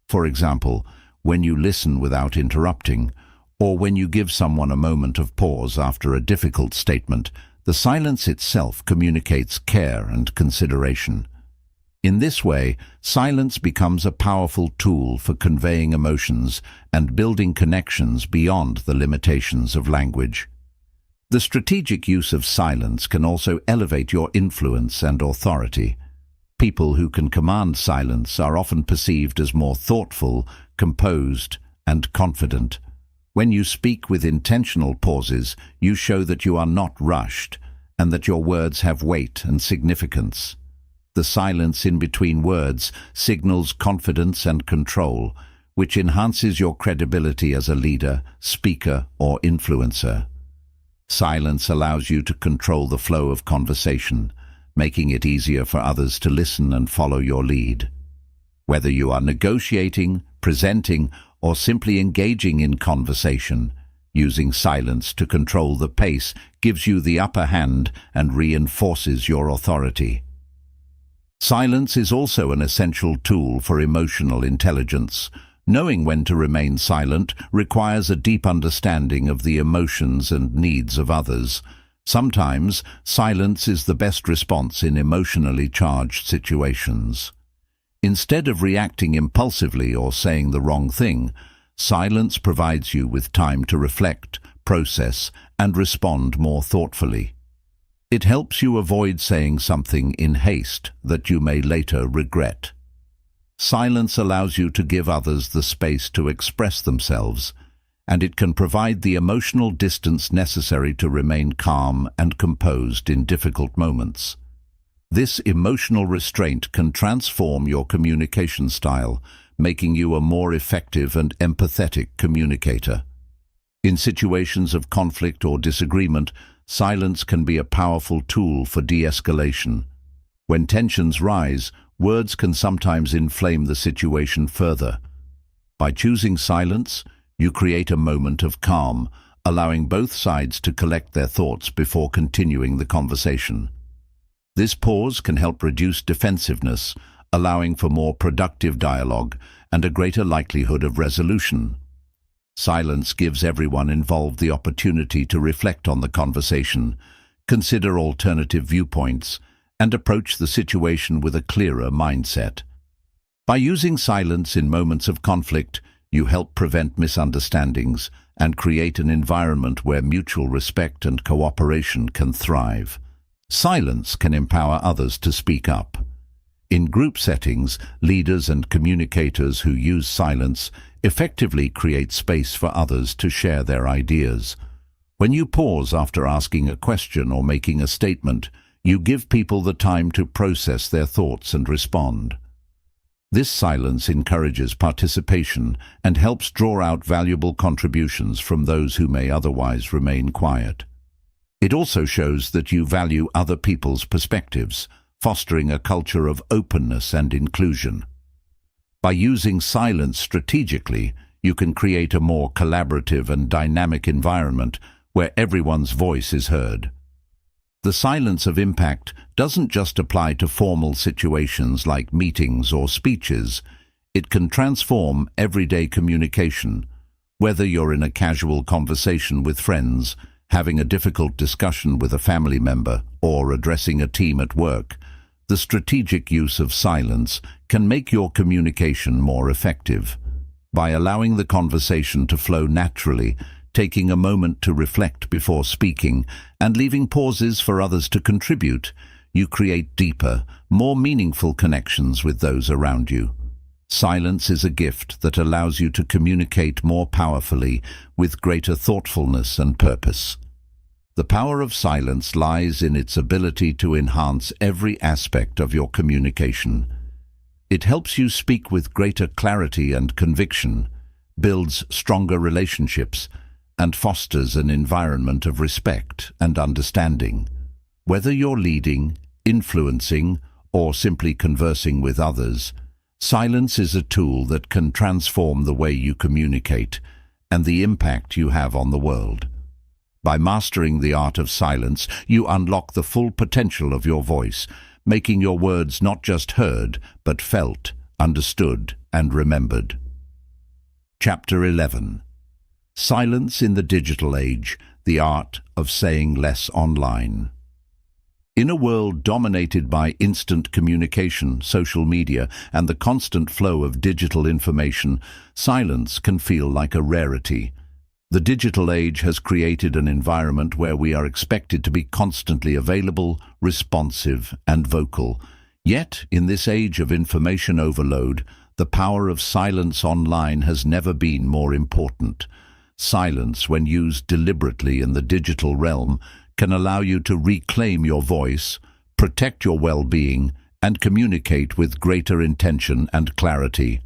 For example, when you listen without interrupting, or when you give someone a moment of pause after a difficult statement, the silence itself communicates care and consideration. In this way, silence becomes a powerful tool for conveying emotions and building connections beyond the limitations of language. The strategic use of silence can also elevate your influence and authority. People who can command silence are often perceived as more thoughtful, composed, and confident. When you speak with intentional pauses, you show that you are not rushed and that your words have weight and significance. The silence in between words signals confidence and control, which enhances your credibility as a leader, speaker, or influencer. Silence allows you to control the flow of conversation, making it easier for others to listen and follow your lead. Whether you are negotiating, presenting, or simply engaging in conversation, using silence to control the pace gives you the upper hand and reinforces your authority. Silence is also an essential tool for emotional intelligence. Knowing when to remain silent requires a deep understanding of the emotions and needs of others. Sometimes, silence is the best response in emotionally charged situations. Instead of reacting impulsively or saying the wrong thing, silence provides you with time to reflect, process, and respond more thoughtfully. It helps you avoid saying something in haste that you may later regret. Silence allows you to give others the space to express themselves, and it can provide the emotional distance necessary to remain calm and composed in difficult moments. This emotional restraint can transform your communication style, making you a more effective and empathetic communicator. In situations of conflict or disagreement, silence can be a powerful tool for de-escalation. When tensions rise, words can sometimes inflame the situation further. By choosing silence, you create a moment of calm, allowing both sides to collect their thoughts before continuing the conversation. This pause can help reduce defensiveness, allowing for more productive dialogue and a greater likelihood of resolution. Silence gives everyone involved the opportunity to reflect on the conversation, consider alternative viewpoints, and approach the situation with a clearer mindset. By using silence in moments of conflict, you help prevent misunderstandings and create an environment where mutual respect and cooperation can thrive. Silence can empower others to speak up. In group settings, leaders and communicators who use silence effectively create space for others to share their ideas. When you pause after asking a question or making a statement, you give people the time to process their thoughts and respond. This silence encourages participation and helps draw out valuable contributions from those who may otherwise remain quiet. It also shows that you value other people's perspectives, fostering a culture of openness and inclusion. By using silence strategically, you can create a more collaborative and dynamic environment where everyone's voice is heard. The silence of impact doesn't just apply to formal situations like meetings or speeches. It can transform everyday communication. Whether you're in a casual conversation with friends, having a difficult discussion with a family member, or addressing a team at work, the strategic use of silence can make your communication more effective. By allowing the conversation to flow naturally, taking a moment to reflect before speaking, and leaving pauses for others to contribute, you create deeper, more meaningful connections with those around you. Silence is a gift that allows you to communicate more powerfully, with greater thoughtfulness and purpose. The power of silence lies in its ability to enhance every aspect of your communication. It helps you speak with greater clarity and conviction, builds stronger relationships, and fosters an environment of respect and understanding. Whether you're leading, influencing, or simply conversing with others, silence is a tool that can transform the way you communicate and the impact you have on the world. By mastering the art of silence, you unlock the full potential of your voice, making your words not just heard, but felt, understood, and remembered. Chapter 11. Silence in the Digital Age, the Art of Saying Less Online. In a world dominated by instant communication, social media, and the constant flow of digital information, silence can feel like a rarity. The digital age has created an environment where we are expected to be constantly available, responsive, and vocal. Yet, in this age of information overload, the power of silence online has never been more important. Silence, when used deliberately in the digital realm, can allow you to reclaim your voice, protect your well-being, and communicate with greater intention and clarity.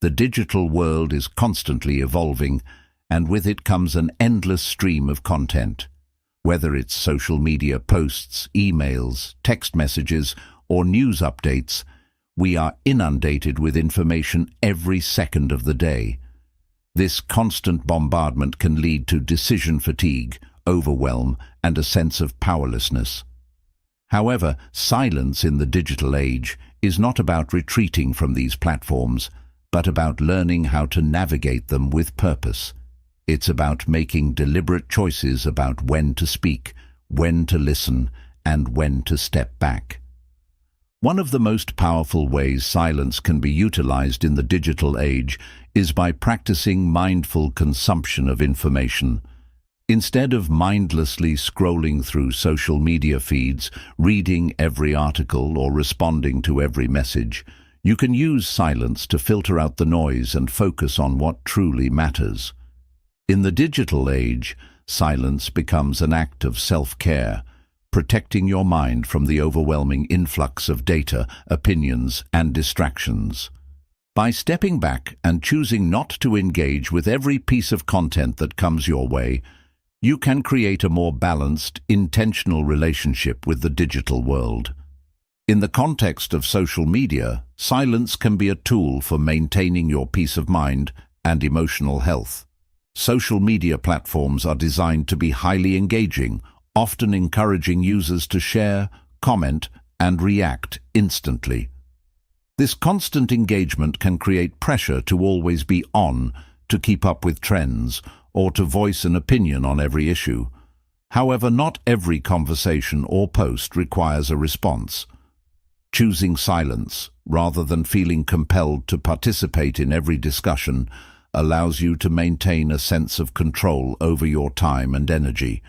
The digital world is constantly evolving, and with it comes an endless stream of content. Whether it's social media posts, emails, text messages, or news updates, we are inundated with information every second of the day. This constant bombardment can lead to decision fatigue, overwhelm, and a sense of powerlessness. However, silence in the digital age is not about retreating from these platforms, but about learning how to navigate them with purpose. It's about making deliberate choices about when to speak, when to listen, and when to step back. One of the most powerful ways silence can be utilized in the digital age is by practicing mindful consumption of information. Instead of mindlessly scrolling through social media feeds, reading every article, or responding to every message, you can use silence to filter out the noise and focus on what truly matters. In the digital age, silence becomes an act of self-care, protecting your mind from the overwhelming influx of data, opinions, and distractions. By stepping back and choosing not to engage with every piece of content that comes your way, you can create a more balanced, intentional relationship with the digital world. In the context of social media, silence can be a tool for maintaining your peace of mind and emotional health. Social media platforms are designed to be highly engaging, often encouraging users to share, comment, and react instantly. This constant engagement can create pressure to always be on, to keep up with trends, or to voice an opinion on every issue. However, not every conversation or post requires a response. Choosing silence, rather than feeling compelled to participate in every discussion, allows you to maintain a sense of control over your time and energy.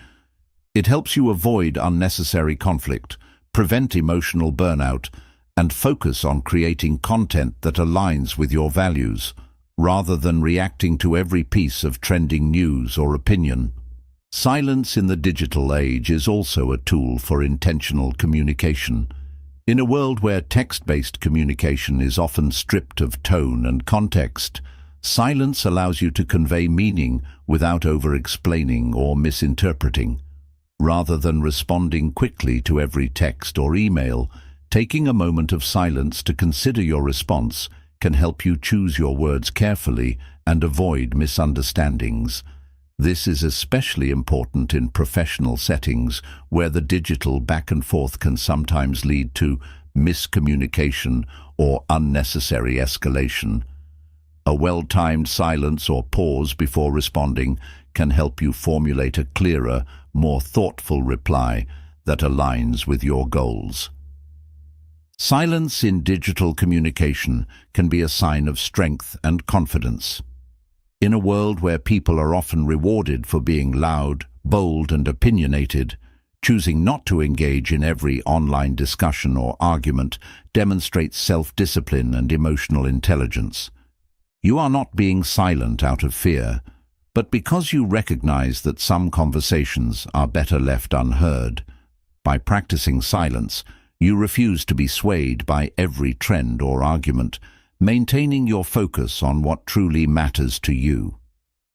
It helps you avoid unnecessary conflict, prevent emotional burnout, and focus on creating content that aligns with your values, rather than reacting to every piece of trending news or opinion. Silence in the digital age is also a tool for intentional communication. In a world where text-based communication is often stripped of tone and context, silence allows you to convey meaning without over-explaining or misinterpreting. Rather than responding quickly to every text or email, taking a moment of silence to consider your response can help you choose your words carefully and avoid misunderstandings. This is especially important in professional settings where the digital back and forth can sometimes lead to miscommunication or unnecessary escalation. A well-timed silence or pause before responding can help you formulate a clearer, more thoughtful reply that aligns with your goals. Silence in digital communication can be a sign of strength and confidence. In a world where people are often rewarded for being loud, bold, and opinionated, choosing not to engage in every online discussion or argument demonstrates self-discipline and emotional intelligence. You are not being silent out of fear, but because you recognize that some conversations are better left unheard. By practicing silence, you refuse to be swayed by every trend or argument, maintaining your focus on what truly matters to you.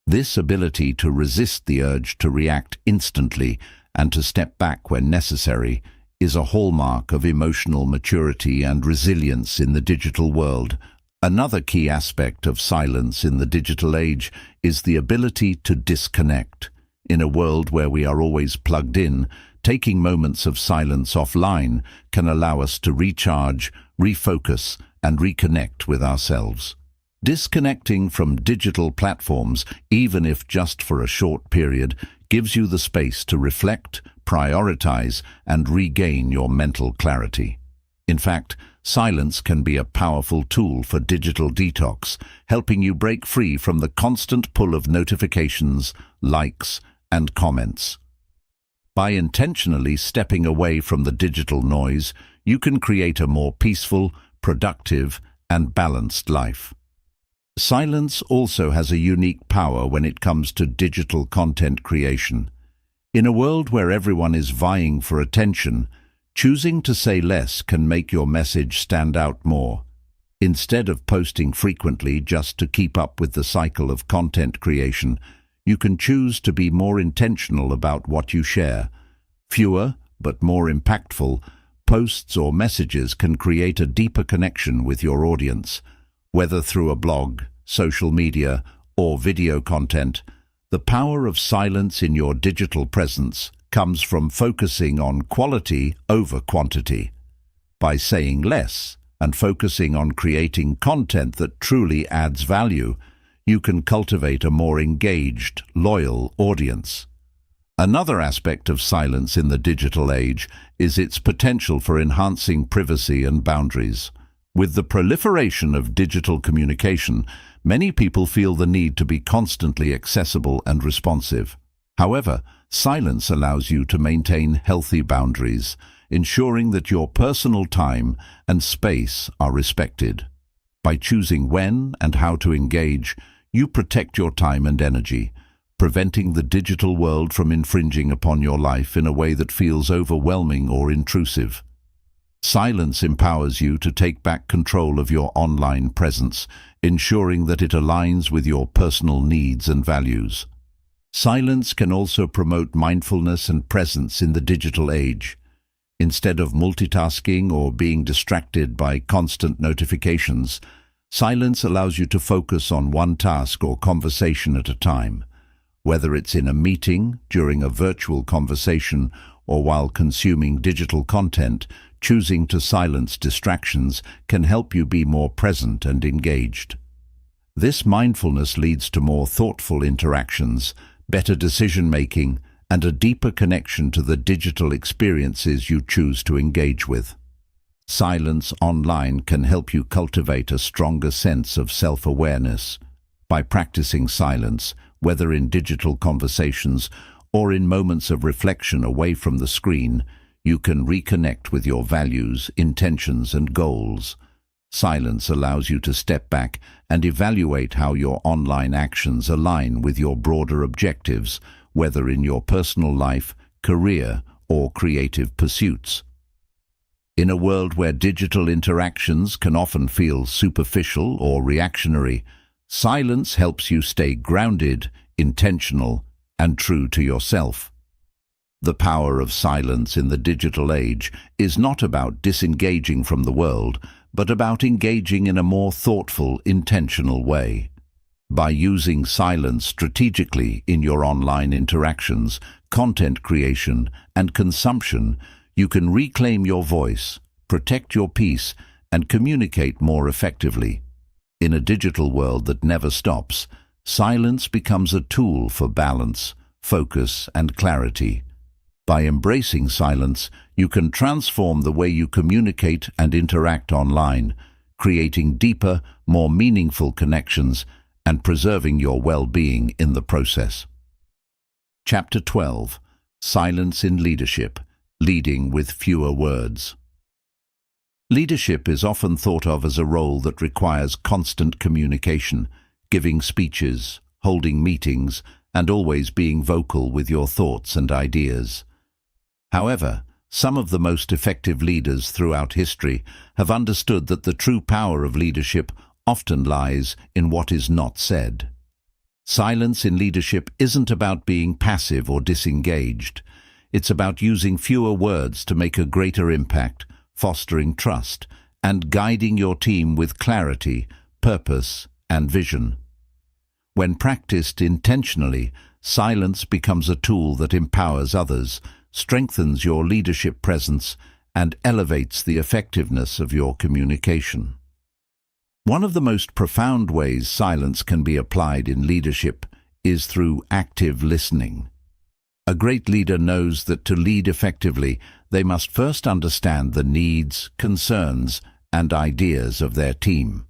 This ability to resist the urge to react instantly and to step back when necessary is a hallmark of emotional maturity and resilience in the digital world. Another key aspect of silence in the digital age is the ability to disconnect. In a world where we are always plugged in, taking moments of silence offline can allow us to recharge, refocus, and reconnect with ourselves. Disconnecting from digital platforms, even if just for a short period, gives you the space to reflect, prioritize, and regain your mental clarity. In fact, silence can be a powerful tool for digital detox, helping you break free from the constant pull of notifications, likes, and comments. By intentionally stepping away from the digital noise, you can create a more peaceful, productive, and balanced life. Silence also has a unique power when it comes to digital content creation. In a world where everyone is vying for attention, choosing to say less can make your message stand out more. Instead of posting frequently just to keep up with the cycle of content creation, you can choose to be more intentional about what you share. Fewer, but more impactful, posts or messages can create a deeper connection with your audience. Whether through a blog, social media, or video content, the power of silence in your digital presence comes from focusing on quality over quantity. By saying less and focusing on creating content that truly adds value, you can cultivate a more engaged, loyal audience. Another aspect of silence in the digital age is its potential for enhancing privacy and boundaries. With the proliferation of digital communication, many people feel the need to be constantly accessible and responsive. However, silence allows you to maintain healthy boundaries, ensuring that your personal time and space are respected. By choosing when and how to engage, you protect your time and energy, preventing the digital world from infringing upon your life in a way that feels overwhelming or intrusive. Silence empowers you to take back control of your online presence, ensuring that it aligns with your personal needs and values. Silence can also promote mindfulness and presence in the digital age. Instead of multitasking or being distracted by constant notifications, silence allows you to focus on one task or conversation at a time. Whether it's in a meeting, during a virtual conversation, or while consuming digital content, choosing to silence distractions can help you be more present and engaged. This mindfulness leads to more thoughtful interactions, better decision-making, and a deeper connection to the digital experiences you choose to engage with. Silence online can help you cultivate a stronger sense of self-awareness. By practicing silence, whether in digital conversations or in moments of reflection away from the screen, you can reconnect with your values, intentions, and goals. Silence allows you to step back and evaluate how your online actions align with your broader objectives, whether in your personal life, career, or creative pursuits. In a world where digital interactions can often feel superficial or reactionary, silence helps you stay grounded, intentional, and true to yourself. The power of silence in the digital age is not about disengaging from the world, but about engaging in a more thoughtful, intentional way. By using silence strategically in your online interactions, content creation, and consumption, you can reclaim your voice, protect your peace, and communicate more effectively. In a digital world that never stops, silence becomes a tool for balance, focus, and clarity. By embracing silence, you can transform the way you communicate and interact online, creating deeper, more meaningful connections and preserving your well-being in the process. Chapter 12. Silence in Leadership: Leading with Fewer Words. Leadership is often thought of as a role that requires constant communication, giving speeches, holding meetings, and always being vocal with your thoughts and ideas. However, some of the most effective leaders throughout history have understood that the true power of leadership often lies in what is not said. Silence in leadership isn't about being passive or disengaged. It's about using fewer words to make a greater impact, fostering trust, and guiding your team with clarity, purpose, and vision. When practiced intentionally, silence becomes a tool that empowers others, strengthens your leadership presence, and elevates the effectiveness of your communication. One of the most profound ways silence can be applied in leadership is through active listening. A great leader knows that to lead effectively, they must first understand the needs, concerns, and ideas of their team.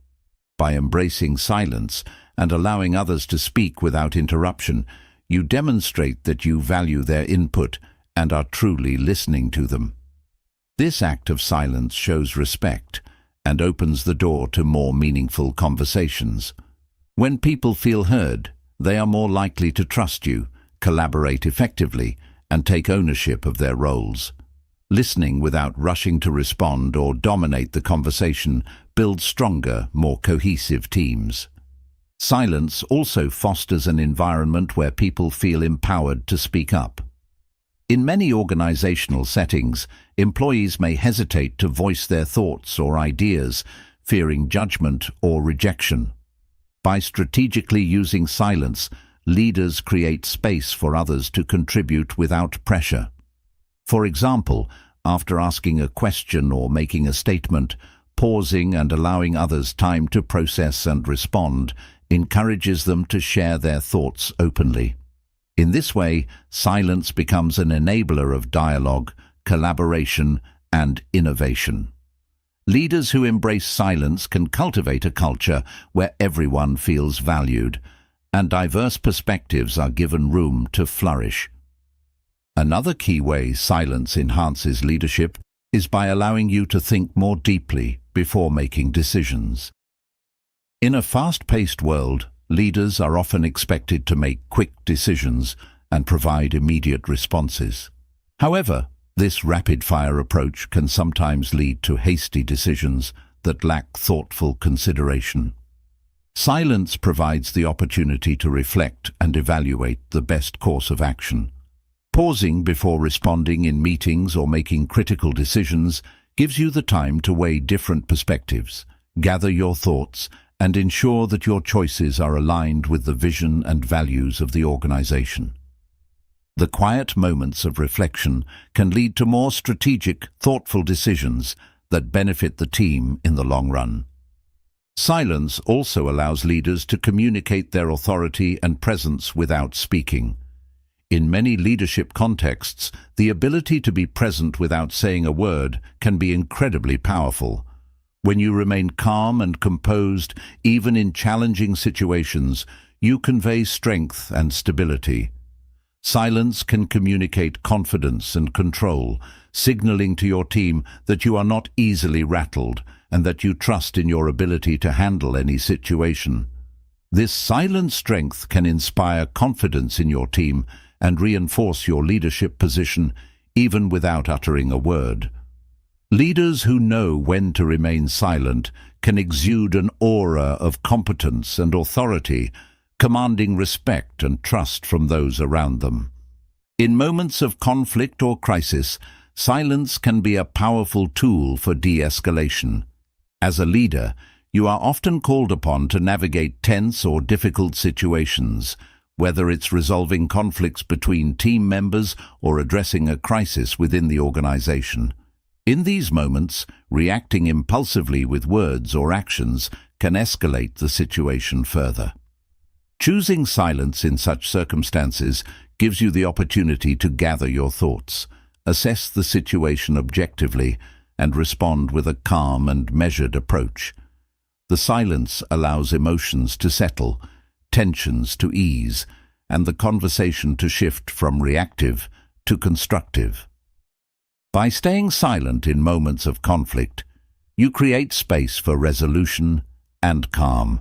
By embracing silence and allowing others to speak without interruption, you demonstrate that you value their input and are truly listening to them. This act of silence shows respect and opens the door to more meaningful conversations. When people feel heard, they are more likely to trust you, collaborate effectively, and take ownership of their roles. Listening without rushing to respond or dominate the conversation builds stronger, more cohesive teams. Silence also fosters an environment where people feel empowered to speak up. In many organizational settings, employees may hesitate to voice their thoughts or ideas, fearing judgment or rejection. By strategically using silence, leaders create space for others to contribute without pressure. For example, after asking a question or making a statement, pausing and allowing others time to process and respond encourages them to share their thoughts openly. In this way, silence becomes an enabler of dialogue, collaboration, and innovation. Leaders who embrace silence can cultivate a culture where everyone feels valued, and diverse perspectives are given room to flourish. Another key way silence enhances leadership is by allowing you to think more deeply before making decisions. In a fast-paced world, leaders are often expected to make quick decisions and provide immediate responses. However, this rapid-fire approach can sometimes lead to hasty decisions that lack thoughtful consideration. Silence provides the opportunity to reflect and evaluate the best course of action. Pausing before responding in meetings or making critical decisions gives you the time to weigh different perspectives, gather your thoughts, and ensure that your choices are aligned with the vision and values of the organization. The quiet moments of reflection can lead to more strategic, thoughtful decisions that benefit the team in the long run. Silence also allows leaders to communicate their authority and presence without speaking. In many leadership contexts, the ability to be present without saying a word can be incredibly powerful. When you remain calm and composed, even in challenging situations, you convey strength and stability. Silence can communicate confidence and control, signaling to your team that you are not easily rattled and that you trust in your ability to handle any situation. This silent strength can inspire confidence in your team and reinforce your leadership position even without uttering a word. Leaders who know when to remain silent can exude an aura of competence and authority, commanding respect and trust from those around them. In moments of conflict or crisis, silence can be a powerful tool for de-escalation. As a leader, you are often called upon to navigate tense or difficult situations, whether it's resolving conflicts between team members or addressing a crisis within the organization. In these moments, reacting impulsively with words or actions can escalate the situation further. Choosing silence in such circumstances gives you the opportunity to gather your thoughts, assess the situation objectively, and respond with a calm and measured approach. The silence allows emotions to settle, tensions to ease, and the conversation to shift from reactive to constructive. By staying silent in moments of conflict, you create space for resolution and calm.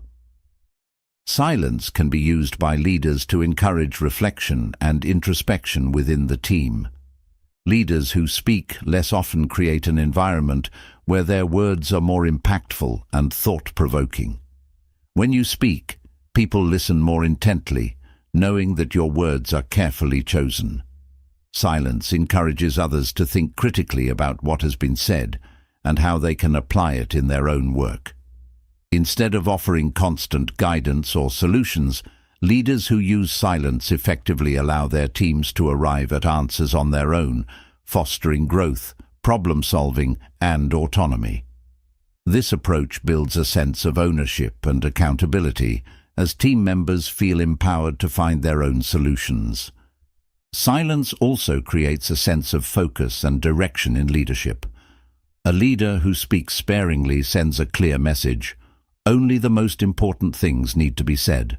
Silence can be used by leaders to encourage reflection and introspection within the team. Leaders who speak less often create an environment where their words are more impactful and thought-provoking. When you speak, people listen more intently, knowing that your words are carefully chosen. Silence encourages others to think critically about what has been said and how they can apply it in their own work. Instead of offering constant guidance or solutions, leaders who use silence effectively allow their teams to arrive at answers on their own, fostering growth, problem-solving, and autonomy. This approach builds a sense of ownership and accountability as team members feel empowered to find their own solutions. Silence also creates a sense of focus and direction in leadership. A leader who speaks sparingly sends a clear message. Only the most important things need to be said.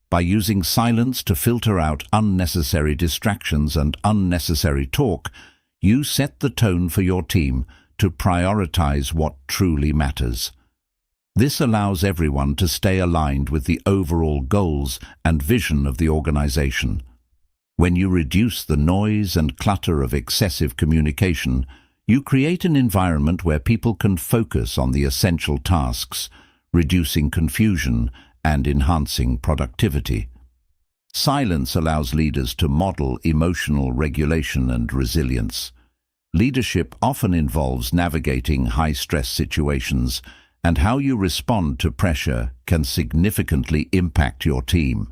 By using silence to filter out unnecessary distractions and unnecessary talk, you set the tone for your team to prioritize what truly matters. This allows everyone to stay aligned with the overall goals and vision of the organization. When you reduce the noise and clutter of excessive communication, you create an environment where people can focus on the essential tasks, reducing confusion and enhancing productivity. Silence allows leaders to model emotional regulation and resilience. Leadership often involves navigating high-stress situations, and how you respond to pressure can significantly impact your team.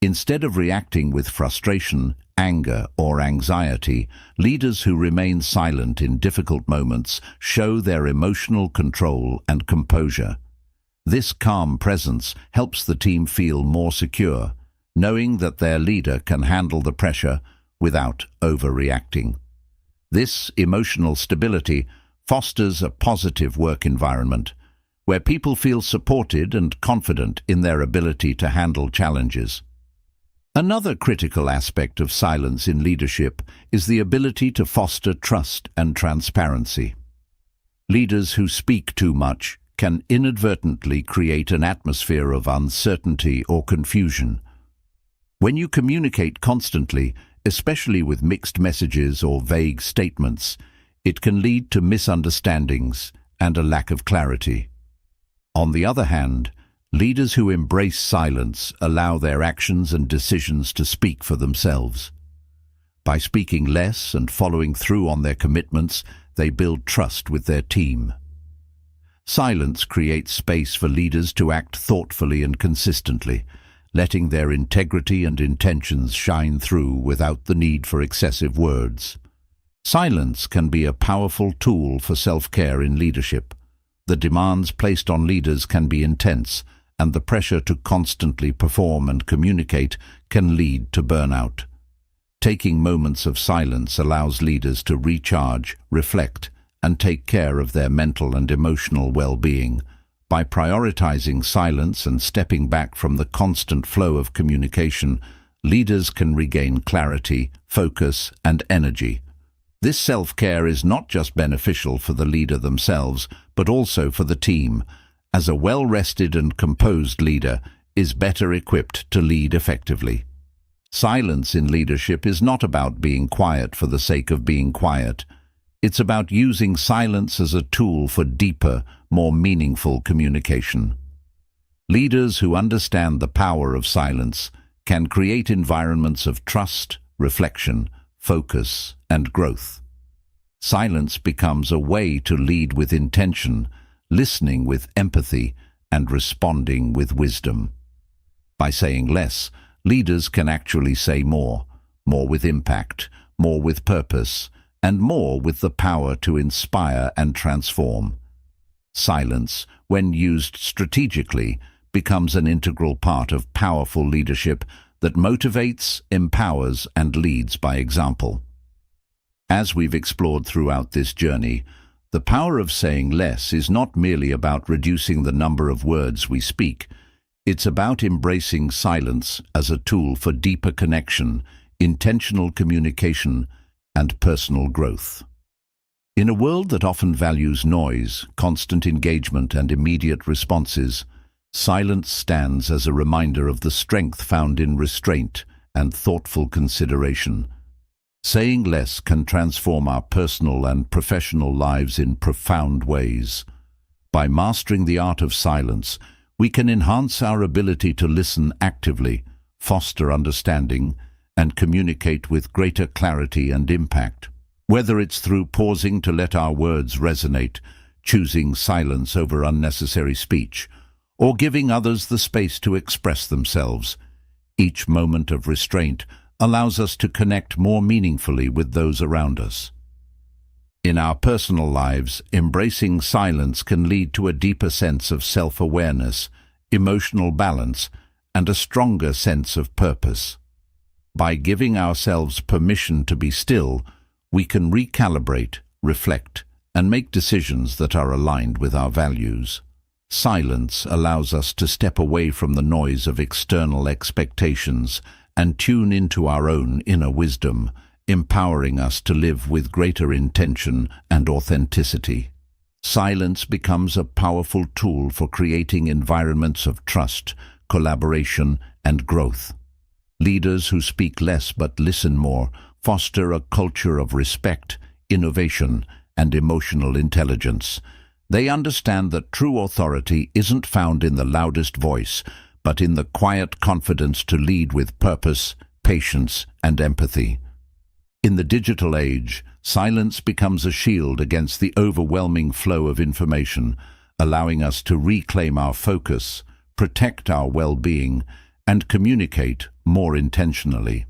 Instead of reacting with frustration, anger, or anxiety, leaders who remain silent in difficult moments show their emotional control and composure. This calm presence helps the team feel more secure, knowing that their leader can handle the pressure without overreacting. This emotional stability fosters a positive work environment, where people feel supported and confident in their ability to handle challenges. Another critical aspect of silence in leadership is the ability to foster trust and transparency. Leaders who speak too much can inadvertently create an atmosphere of uncertainty or confusion. When you communicate constantly, especially with mixed messages or vague statements, it can lead to misunderstandings and a lack of clarity. On the other hand, leaders who embrace silence allow their actions and decisions to speak for themselves. By speaking less and following through on their commitments, they build trust with their team. Silence creates space for leaders to act thoughtfully and consistently, letting their integrity and intentions shine through without the need for excessive words. Silence can be a powerful tool for self-care in leadership. The demands placed on leaders can be intense, and the pressure to constantly perform and communicate can lead to burnout. Taking moments of silence allows leaders to recharge, reflect, and take care of their mental and emotional well-being. By prioritizing silence and stepping back from the constant flow of communication, leaders can regain clarity, focus, and energy. This self-care is not just beneficial for the leader themselves, but also for the team, as a well-rested and composed leader is better equipped to lead effectively. Silence in leadership is not about being quiet for the sake of being quiet. It's about using silence as a tool for deeper, more meaningful communication. Leaders who understand the power of silence can create environments of trust, reflection, focus, and growth. Silence becomes a way to lead with intention, listening with empathy, and responding with wisdom. By saying less, leaders can actually say more with impact, more with purpose, and more with the power to inspire and transform. Silence, when used strategically, becomes an integral part of powerful leadership that motivates, empowers, and leads by example. As we've explored throughout this journey, the power of saying less is not merely about reducing the number of words we speak. It's about embracing silence as a tool for deeper connection, intentional communication, and personal growth. In a world that often values noise, constant engagement, and immediate responses, silence stands as a reminder of the strength found in restraint and thoughtful consideration. Saying less can transform our personal and professional lives in profound ways. By mastering the art of silence, we can enhance our ability to listen actively, foster understanding, and communicate with greater clarity and impact. Whether it's through pausing to let our words resonate, choosing silence over unnecessary speech, or giving others the space to express themselves, each moment of restraint allows us to connect more meaningfully with those around us. In our personal lives, embracing silence can lead to a deeper sense of self-awareness, emotional balance, and a stronger sense of purpose. By giving ourselves permission to be still, we can recalibrate, reflect, and make decisions that are aligned with our values. Silence allows us to step away from the noise of external expectations and tune into our own inner wisdom, empowering us to live with greater intention and authenticity. Silence becomes a powerful tool for creating environments of trust, collaboration, and growth. Leaders who speak less but listen more foster a culture of respect, innovation, and emotional intelligence. They understand that true authority isn't found in the loudest voice, but in the quiet confidence to lead with purpose, patience, and empathy. In the digital age, silence becomes a shield against the overwhelming flow of information, allowing us to reclaim our focus, protect our well-being, and communicate more intentionally.